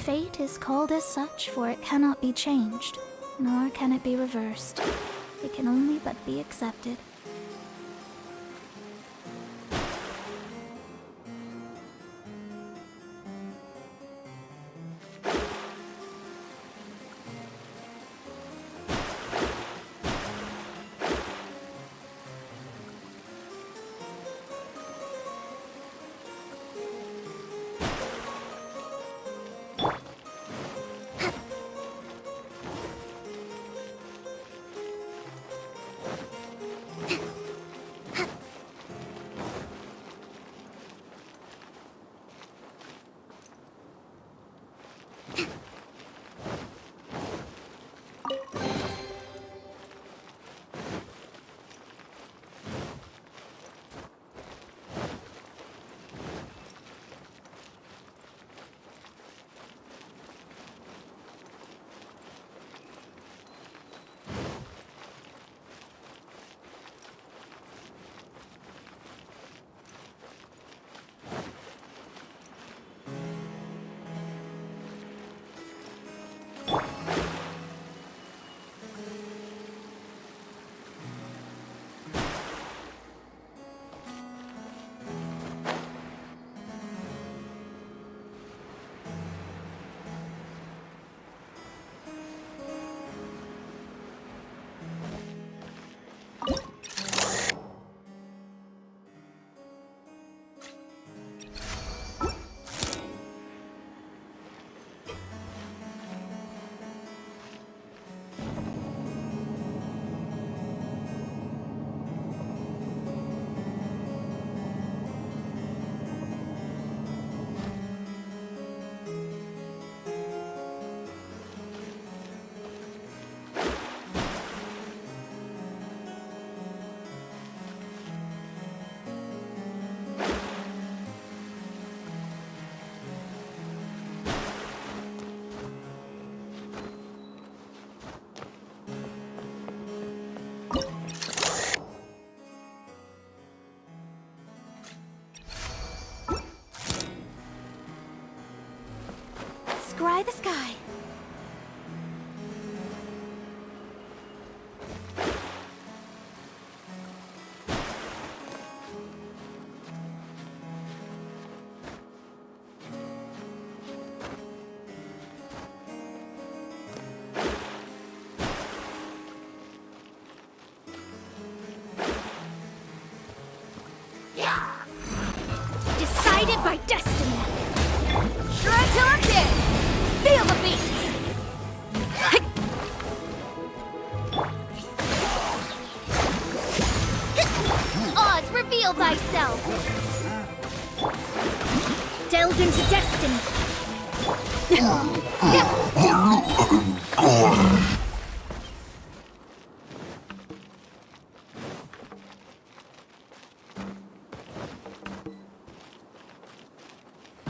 S4: Fate is called as such, for it cannot be changed, nor can it be reversed. It can only but be accepted.
S1: Scry the sky. Decided by destiny. Shred till I'm dead. Feel the beat. Oz, reveal thyself. Delve into destiny.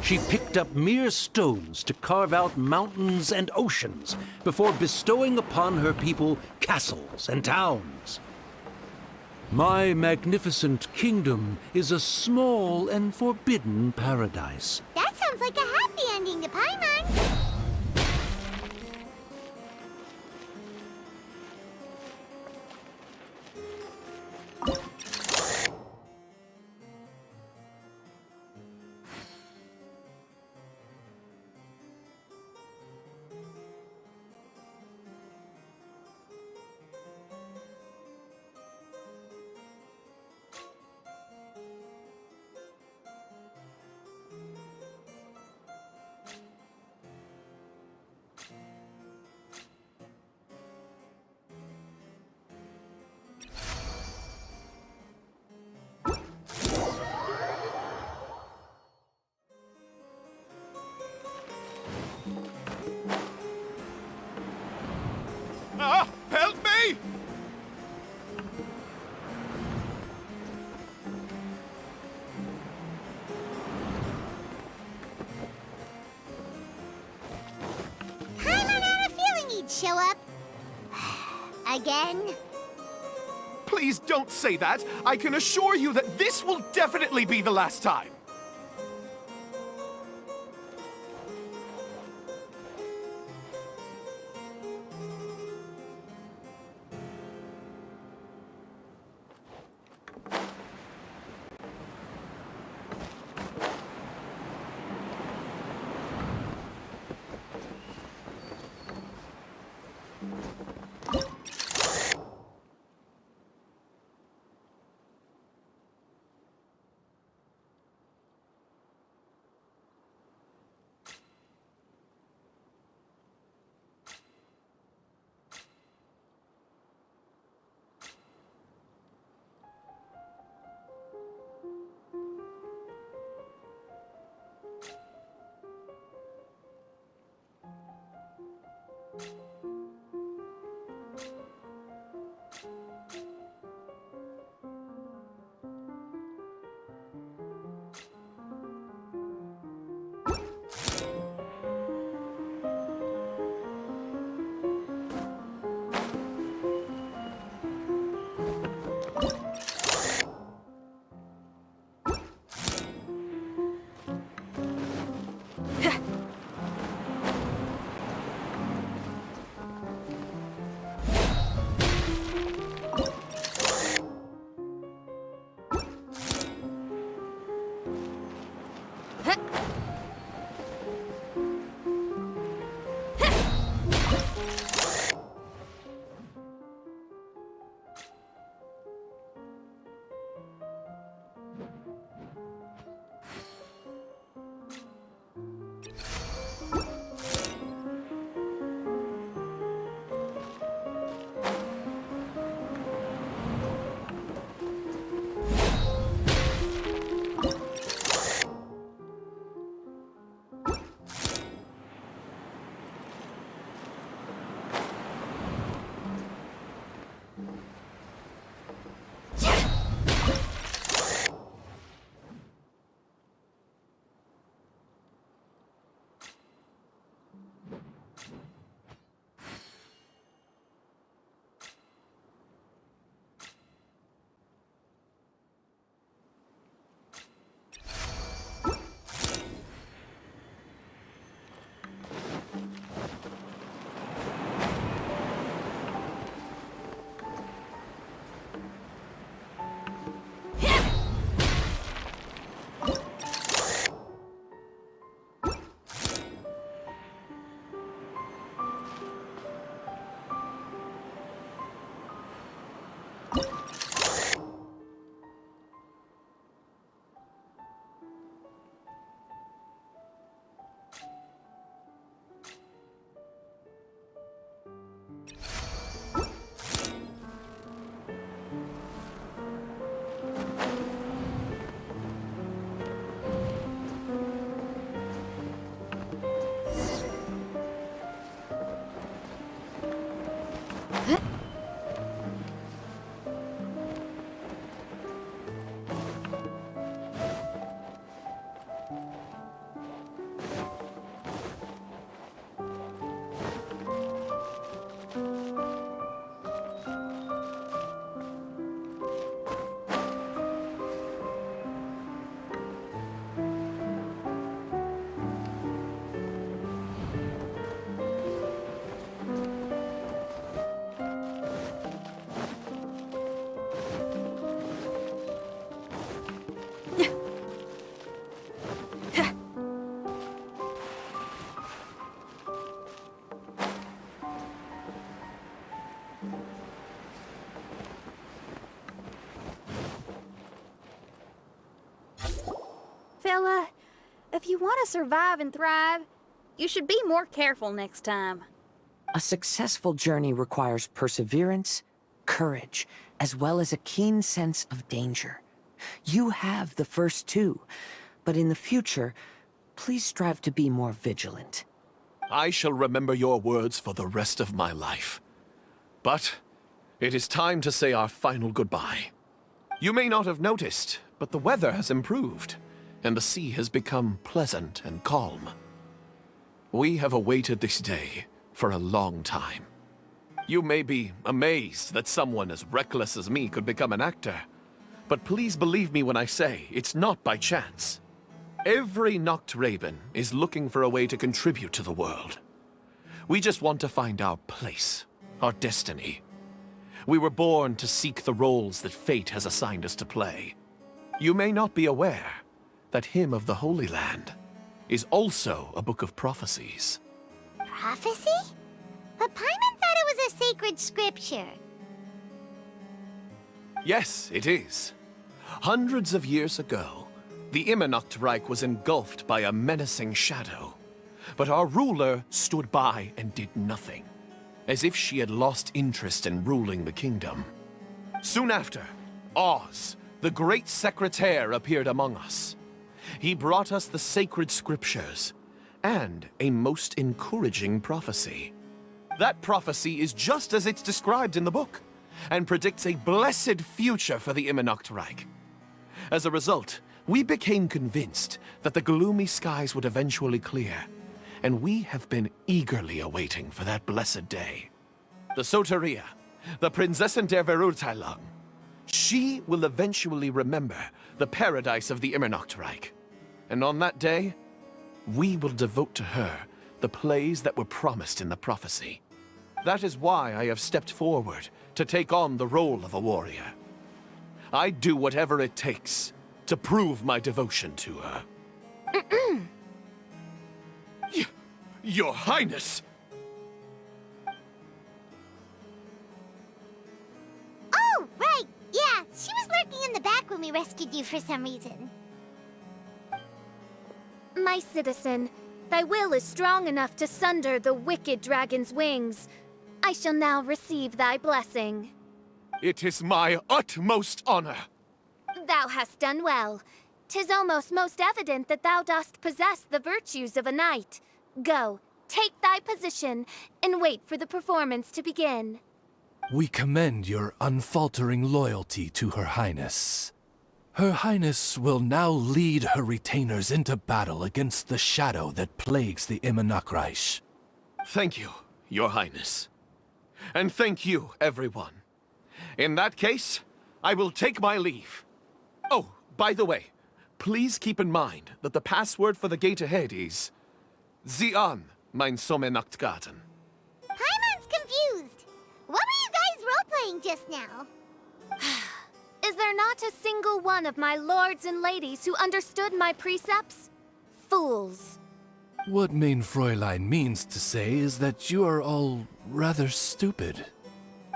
S5: She picked up mere stones to carve out mountains and oceans before bestowing upon her people castles and towns. My magnificent kingdom is a small and forbidden paradise.
S1: That sounds like a happy ending to Paimon. show up? Again?
S6: Please don't say that. I can assure you that this will definitely be the last time.
S2: Fella, if you want to survive and thrive, you should be more careful next time.
S3: A successful journey requires perseverance, courage, as well as a keen sense of danger. You have the first two, but in the future, please strive to be more vigilant.
S6: I shall remember your words for the rest of my life. But it is time to say our final goodbye. You may not have noticed, but the weather has improved, and the sea has become pleasant and calm. We have awaited this day for a long time. You may be amazed that someone as reckless as me could become an actor. But please believe me when I say it's not by chance. Every Noct Raven is looking for a way to contribute to the world. We just want to find our place, our destiny. We were born to seek the roles that fate has assigned us to play. You may not be aware that Hymn of the Holy Land is also a book of prophecies.
S1: Prophecy? But Paimon thought it was a sacred scripture.
S6: Yes, it is. Hundreds of years ago, the Immernacht Reich was engulfed by a menacing shadow. But our ruler stood by and did nothing, as if she had lost interest in ruling the kingdom. Soon after, Oz, the great secretaire, appeared among us. He brought us the sacred scriptures and a most encouraging prophecy. That prophecy is just as it's described in the book, and predicts a blessed future for the Immernacht Reich. As a result, we became convinced that the gloomy skies would eventually clear, and we have been eagerly awaiting for that blessed day. The Soteria, the Prinzessin der Verurteilung, she will eventually remember the paradise of the Immernacht Reich. And on that day, we will devote to her the plays that were promised in the prophecy. That is why I have stepped forward to take on the role of a warrior. I'd do whatever it takes to prove my devotion to her. Your Highness!
S1: Oh, right! Yeah, she was lurking in the back when we rescued you for some reason.
S13: My citizen, thy will is strong enough to sunder the wicked dragon's wings. I shall now receive thy blessing.
S6: It is my utmost honor.
S13: Thou hast done well. 'Tis almost most evident that thou dost possess the virtues of a knight. Go, take thy position, and wait for the performance to begin.
S12: We commend your unfaltering loyalty to Her Highness. Her Highness will now lead her retainers into battle against the shadow that plagues the Immernacht Reich.
S6: Thank you, Your Highness. And thank you, everyone. In that case, I will take my leave. Oh, by the way, please keep in mind that the password for the gate ahead is Sie an, mein Sommernachtgarten.
S1: Paimon's confused. What were you guys role-playing just now?
S13: Is there not a single one of my lords and ladies who understood my precepts? Fools.
S12: What Mein Fräulein means to say is that you are all rather stupid.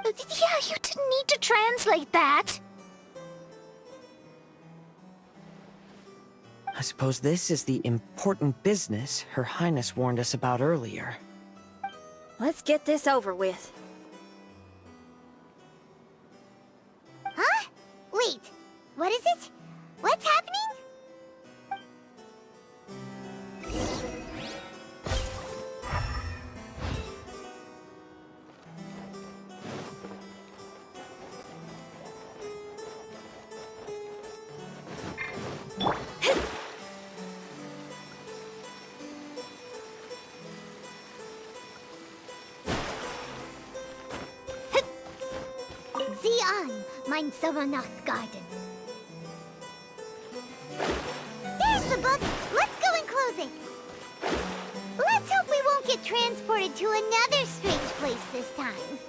S4: Yeah, you didn't need to translate that.
S3: I suppose this is the important business Her Highness warned us about earlier.
S2: Let's get this over with.
S1: Huh? Wait, what is it? What's happening? Sie an, mein Sommernachtgarten. There's the book. Let's go and close it. Let's hope we won't get transported to another strange place this time.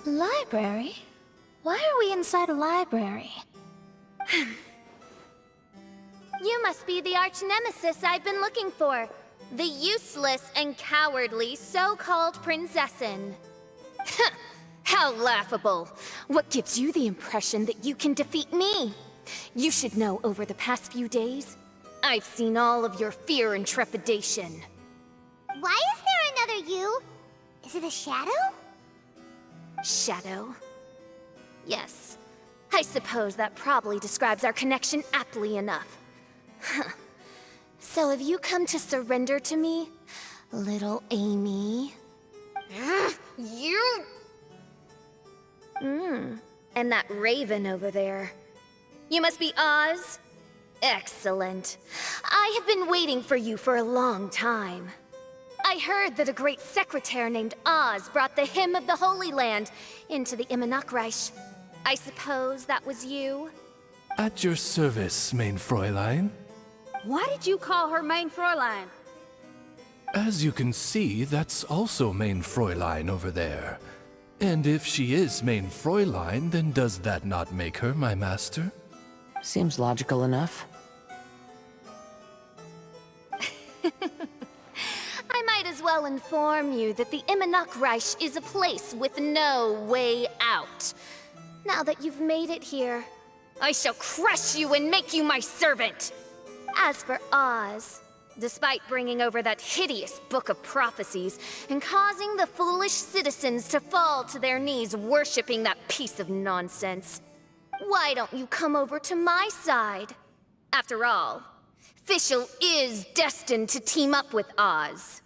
S4: Library? Why are we inside a library?
S13: You must be the arch-nemesis I've been looking for. The useless and cowardly so-called Prinzessin. How laughable. What gives you the impression that you can defeat me? You should know over the past few days, I've seen all of your fear and trepidation.
S1: Why is there another you? Is it a shadow?
S13: Shadow? Yes. I suppose that probably describes our connection aptly enough. So have you come to surrender to me, little Amy? You... And that raven over there. You must be Oz? Excellent. I have been waiting for you for a long time. I heard that a great secretary named Oz brought the hymn of the Holy Land into the Immernachtreich. I suppose that was you?
S12: At your service, mein Fräulein.
S2: Why did you call her Mein Fräulein?
S12: As you can see, that's also mein Fräulein over there. And if she is mein Fräulein, then does that not make her my master?
S3: Seems logical enough.
S13: I might as well inform you that the Immernachtreich is a place with no way out. Now that you've made it here, I shall crush you and make you my servant! As for Oz, despite bringing over that hideous book of prophecies and causing the foolish citizens to fall to their knees worshipping that piece of nonsense, why don't you come over to my side? After all, Fischl is destined to team up with Oz.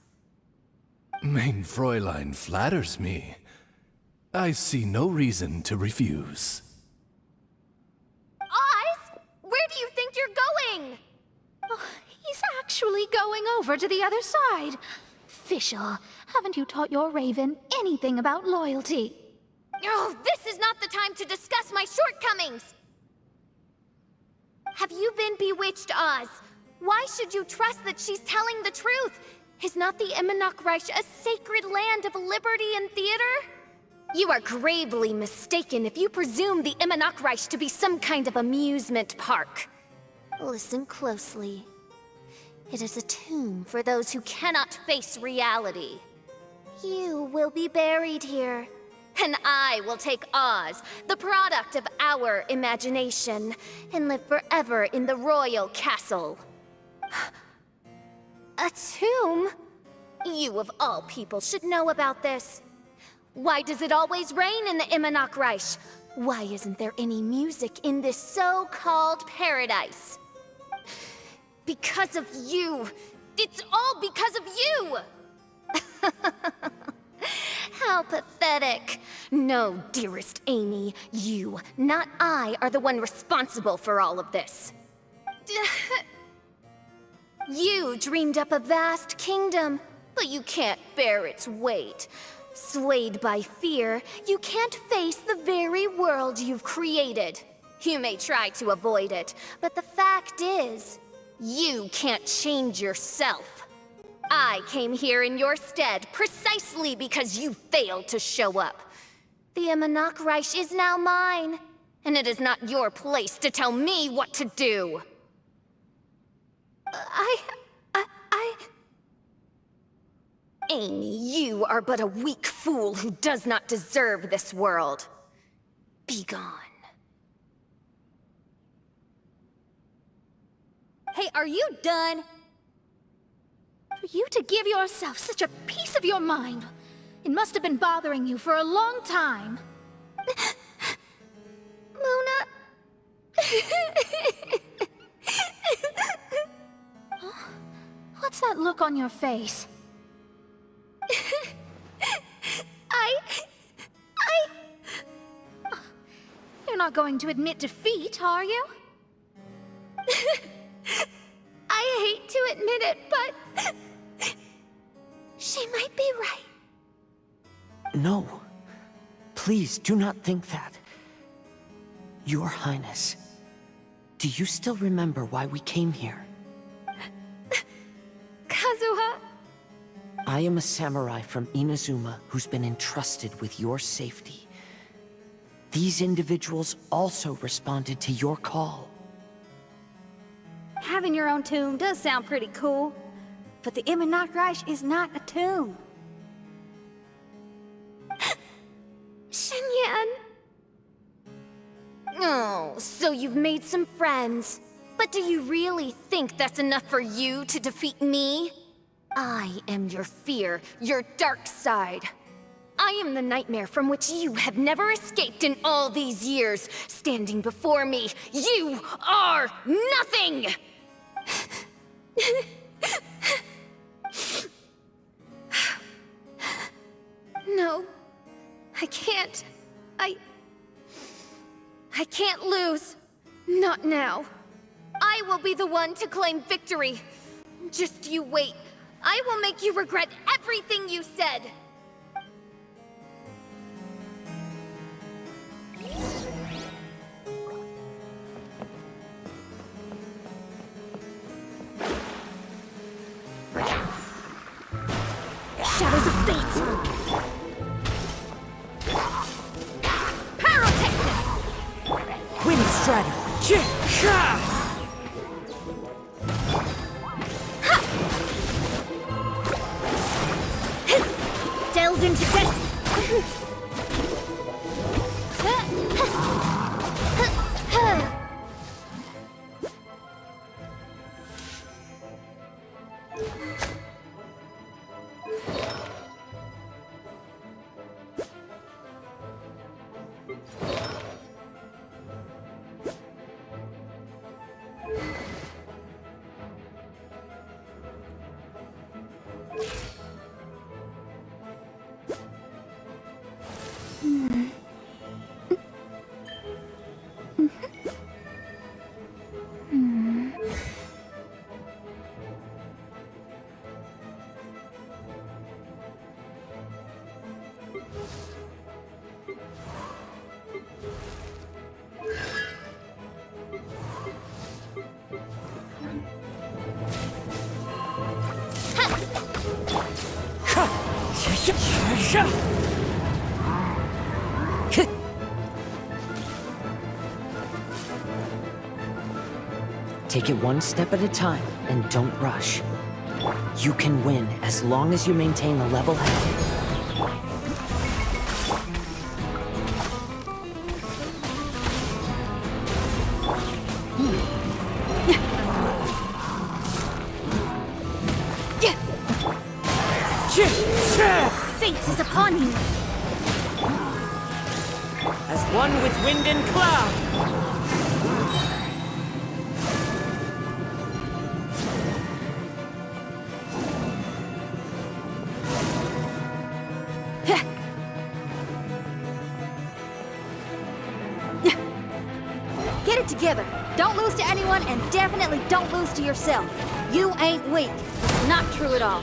S12: Mein Fräulein flatters me. I see no reason to refuse.
S13: Oz? Where do you think you're going?
S4: Oh, he's actually going over to the other side. Fischl, haven't you taught your raven anything about loyalty?
S13: Oh, this is not the time to discuss my shortcomings! Have you been bewitched, Oz? Why should you trust that she's telling the truth? Is not the Immernachtreich a sacred land of liberty and theater? You are gravely mistaken if you presume the Immernachtreich to be some kind of amusement park. Listen closely. It is a tomb for those who cannot face reality. You will be buried here, and I will take Oz, the product of our imagination, and live forever in the royal castle. A tomb? You of all people should know about this. Why does it always rain in the Immernachtreich? Why isn't there any music in this so-called paradise? Because of you! It's all because of you! How pathetic. No, dearest Amy, you, not I, are the one responsible for all of this. You dreamed up a vast kingdom, but you can't bear its weight. Swayed by fear, you can't face the very world you've created. You may try to avoid it, but the fact is, you can't change yourself. I came here in your stead precisely because you failed to show up. The Immernachtreich is now mine, and it is not your place to tell me what to do. Amy, you are but a weak fool who does not deserve this world. Be gone.
S2: Hey, are you done?
S4: For you to give yourself such a piece of your mind, it must have been bothering you for a long time.
S13: Luna...
S4: Huh? What's that look on your face? You're not going to admit defeat, are you?
S13: I hate to admit it, but... she might be right.
S3: No. Please, do not think that. Your Highness, do you still remember why we came here?
S13: Kazuha?
S3: I am a samurai from Inazuma who's been entrusted with your safety. These individuals also responded to your call.
S2: Having your own tomb does sound pretty cool, but the Immernachtreich is not a tomb.
S13: Shenyan! Oh, so you've made some friends. But do you really think that's enough for you to defeat me? I am your fear, your dark side. I am the nightmare from which you have never escaped in all these years. Standing before me, you are nothing! No, I can't. I can't lose. Not now. I will be the one to claim victory. Just you wait. I will make you regret everything you said.
S2: Shadows of fate! Pyrotechnics! Wind Strider! Delve into death!
S3: Take it one step at a time, and don't rush. You can win as long as you maintain a level head.
S2: Fate is upon you!
S3: As one with wind and cloud!
S2: Get it together. Don't lose to anyone, and definitely don't lose to yourself. You ain't weak. It's not true at all.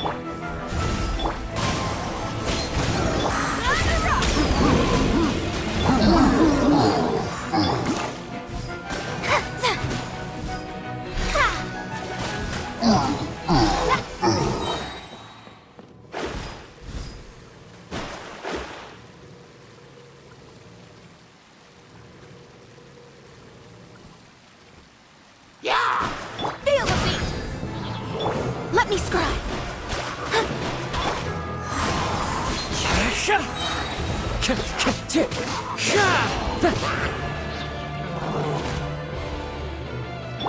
S2: Feel the beat! Let me scribe!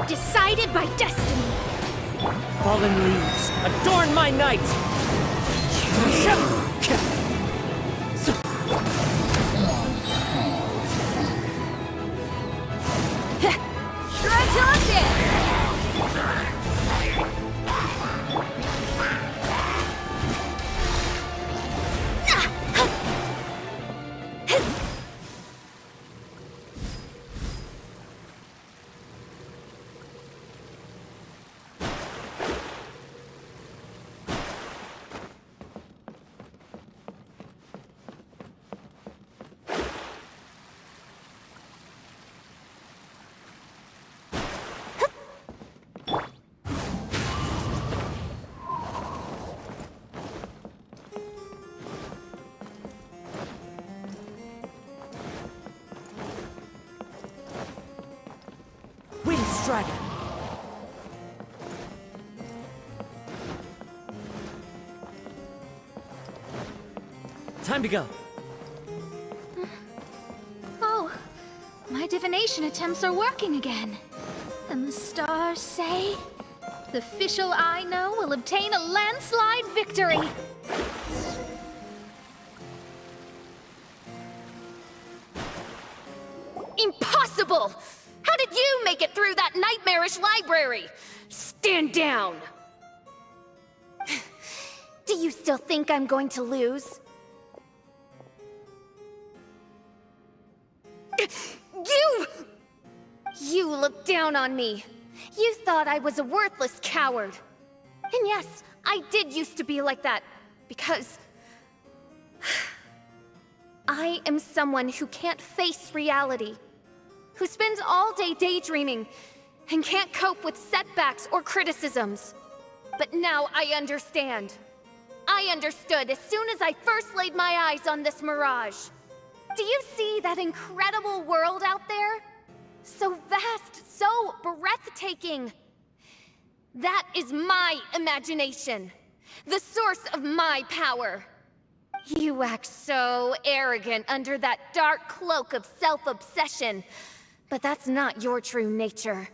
S2: Decided by destiny!
S3: Fallen leaves, adorn my night!
S2: Try till I'm dead!
S3: Wind Strider! Time to go.
S4: Oh, my divination attempts are working again. And the stars say the Fischl I know will obtain a landslide victory.
S13: Impossible! How did you make it through that nightmarish library? Stand down! Do you still think I'm going to lose? You looked down on me. You thought I was a worthless coward. And yes, I did used to be like that, because I am someone who can't face reality, who spends all day daydreaming, and can't cope with setbacks or criticisms. But now I understand. I understood as soon as I first laid my eyes on this mirage. Do you see that incredible world out there? So vast, so breathtaking. That is my imagination, the source of my power. You act so arrogant under that dark cloak of self-obsession, but that's not your true nature.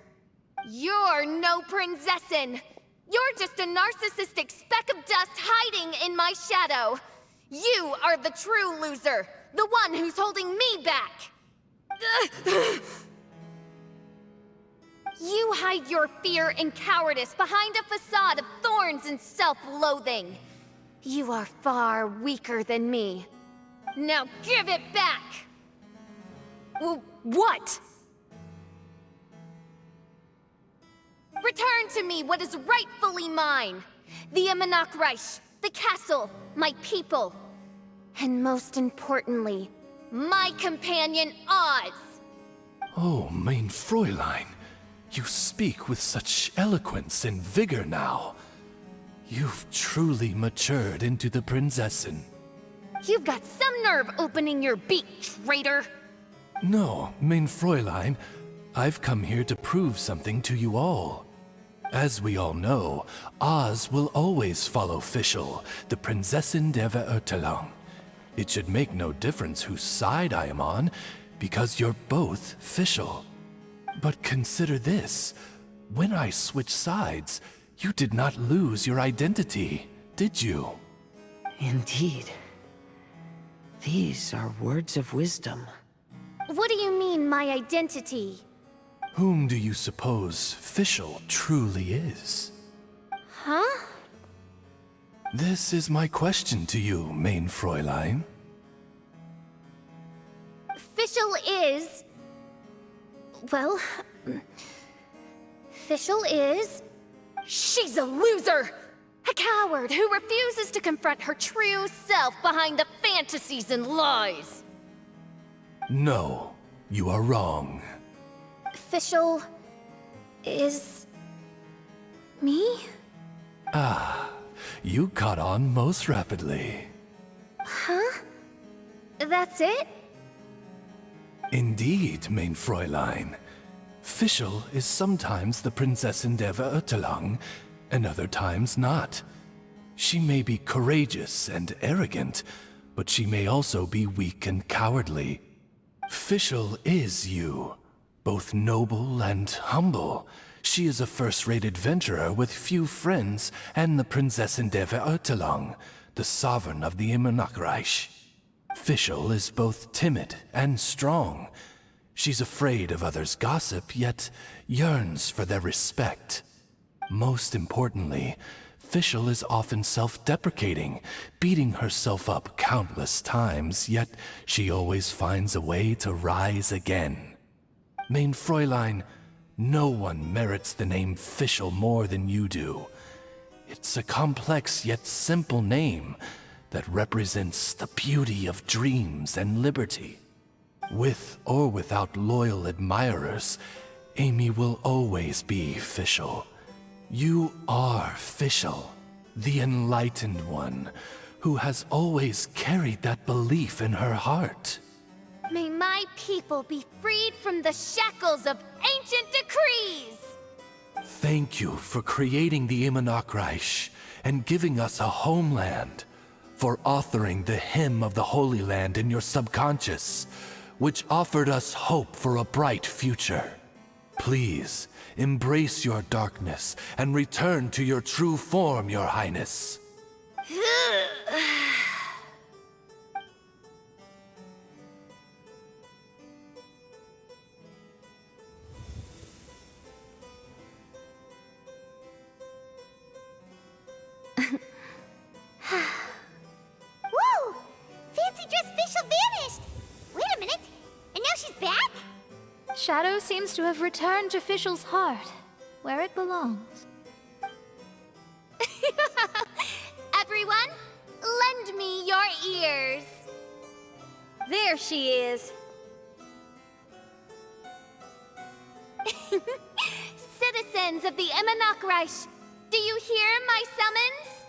S13: You're no Prinzessin. You're just a narcissistic speck of dust hiding in my shadow. You are the true loser, the one who's holding me back. You hide your fear and cowardice behind a facade of thorns and self-loathing. You are far weaker than me. Now give it back! What? Return to me what is rightfully mine. The Immernachtreich, the castle, my people. And most importantly, my companion Oz.
S12: Oh, mein Fräulein. You speak with such eloquence and vigor now. You've truly matured into the Prinzessin.
S13: You've got some nerve opening your beak, traitor!
S12: No, mein Fräulein, I've come here to prove something to you all. As we all know, Oz will always follow Fischl, the Prinzessin der Verurteilung. It should make no difference whose side I am on, because you're both Fischl. But consider this. When I switched sides, you did not lose your identity, did you?
S3: Indeed. These are words of wisdom.
S13: What do you mean, my identity?
S12: Whom do you suppose Fischl truly is?
S13: Huh?
S12: This is my question to you, mein Fräulein.
S13: Fischl is... Well... Fischl is... She's a loser! A coward who refuses to confront her true self behind the fantasies and lies!
S12: No, you are wrong.
S13: Fischl... is... me?
S12: Ah, you caught on most rapidly.
S13: Huh? That's it?
S12: Indeed, mein Fräulein. Fischl is sometimes the Prinzessin der Verurteilung, and other times not. She may be courageous and arrogant, but she may also be weak and cowardly. Fischl is you, both noble and humble. She is a first-rate adventurer with few friends and the Prinzessin der Verurteilung, the sovereign of the Immernachtreich. Fischl is both timid and strong. She's afraid of others' gossip, yet yearns for their respect. Most importantly, Fischl is often self-deprecating, beating herself up countless times, yet she always finds a way to rise again. Mein Fräulein, no one merits the name Fischl more than you do. It's a complex yet simple name that represents the beauty of dreams and liberty. With or without loyal admirers, Amy will always be Fischl. You are Fischl, the enlightened one, who has always carried that belief in her heart.
S13: May my people be freed from the shackles of ancient decrees!
S12: Thank you for creating the Immernachtreich and giving us a homeland, for authoring the hymn of the Holy Land in your subconscious, which offered us hope for a bright future. Please, embrace your darkness and return to your true form, Your Highness.
S4: shadow seems to have returned to Fischl's heart, where it belongs.
S13: Everyone, lend me your ears.
S2: There she is.
S13: Citizens of the Immernachtreich, do you hear my summons?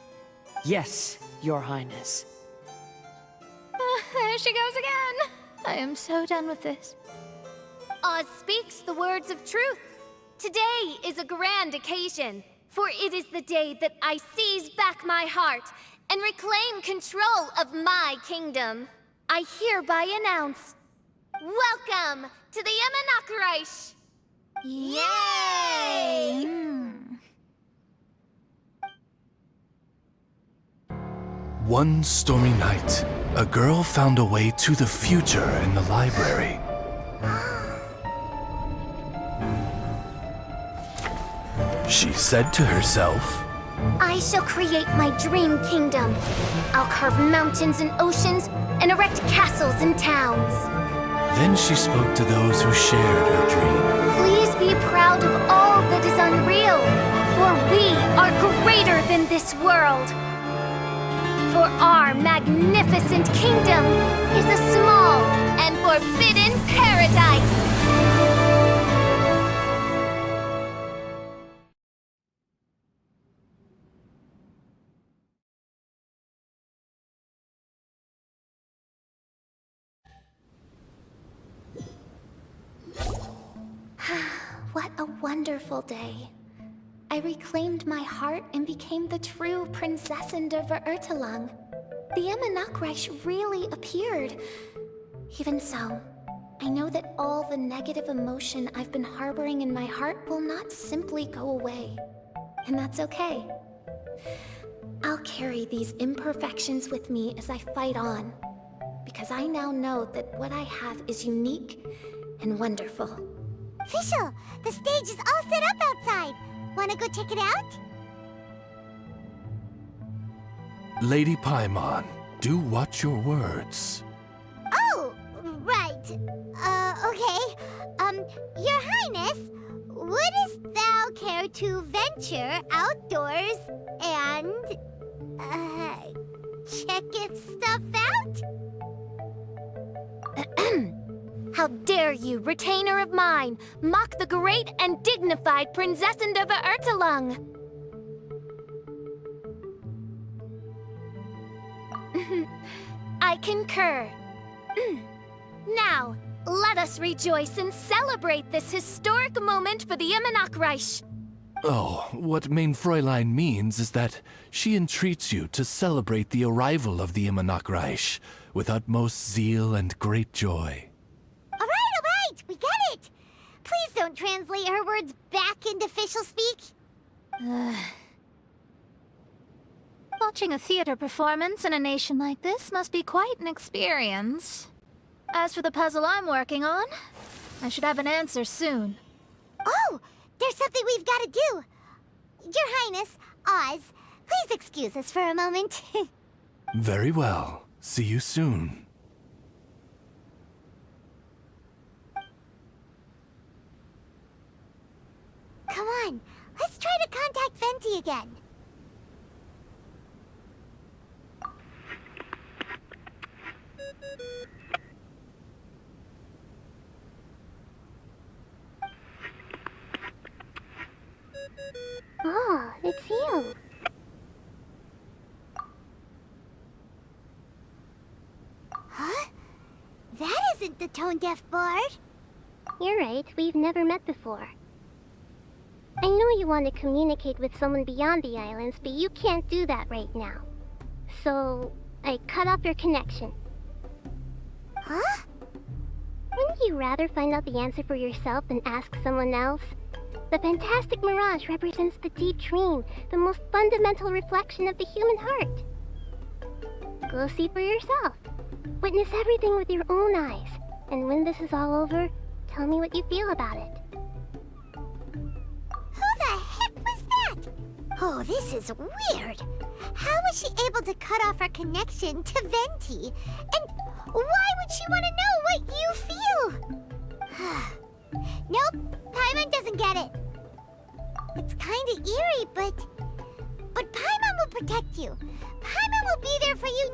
S3: Yes, Your Highness.
S4: There she goes again. I am so done with this.
S13: Oz speaks the words of truth. Today is a grand occasion, for it is the day that I seize back my heart and reclaim control of my kingdom. I hereby announce, welcome to the Immernachtreich! Yay!
S12: One stormy night, a girl found a way to the future in the library. She said to herself,
S13: I shall create my dream kingdom. I'll carve mountains and oceans and erect castles and towns.
S12: Then she spoke to those who shared her dream.
S13: Please be proud of all that is unreal, for we are greater than this world. For our magnificent kingdom is a small and forbidden paradise. What a wonderful day. I reclaimed my heart and became the true Prinzessin der Verurteilung. The Immernachtreich really appeared. Even so, I know that all the negative emotion I've been harboring in my heart will not simply go away. And that's okay. I'll carry these imperfections with me as I fight on, because I now know that what I have is unique and wonderful.
S1: Fischl, the stage is all set up outside. Wanna go check it out?
S12: Lady Paimon, do watch your words.
S1: Oh, right. Okay. Your Highness, wouldst thou care to venture outdoors and, check its stuff out?
S13: How dare you, retainer of mine, mock the great and dignified Prinzessin der Verurteilung! I concur. Now, let us rejoice and celebrate this historic moment for the Immernachtreich.
S12: Oh, what Mein Fräulein means is that she entreats you to celebrate the arrival of the Immernachtreich with utmost zeal and great joy.
S1: All right, we get it. Please don't translate her words back into Fischl speak.
S4: Watching a theater performance in a nation like this must be quite an experience. As for the puzzle I'm working on, I should have an answer soon.
S1: Oh, there's something we've got to do. Your Highness, Oz, please excuse us for a moment.
S12: Very well. See you soon.
S1: Come on, let's try to contact Venti again. Oh, it's you. Huh? That isn't the tone-deaf bard.
S14: You're right, we've never met before. I know you want to communicate with someone beyond the islands, but you can't do that right now. So, I cut off your connection.
S1: Huh?
S14: Wouldn't you rather find out the answer for yourself than ask someone else? The fantastic mirage represents the deep dream, the most fundamental reflection of the human heart. Go see for yourself. Witness everything with your own eyes. And when this is all over, tell me what you feel about it.
S1: Who the heck was that? Oh, this is weird. How was she able to cut off her connection to Venti? And why would she want to know what you feel?
S14: Nope, Paimon doesn't get it. It's kinda eerie, but Paimon will protect you. Paimon will be there for you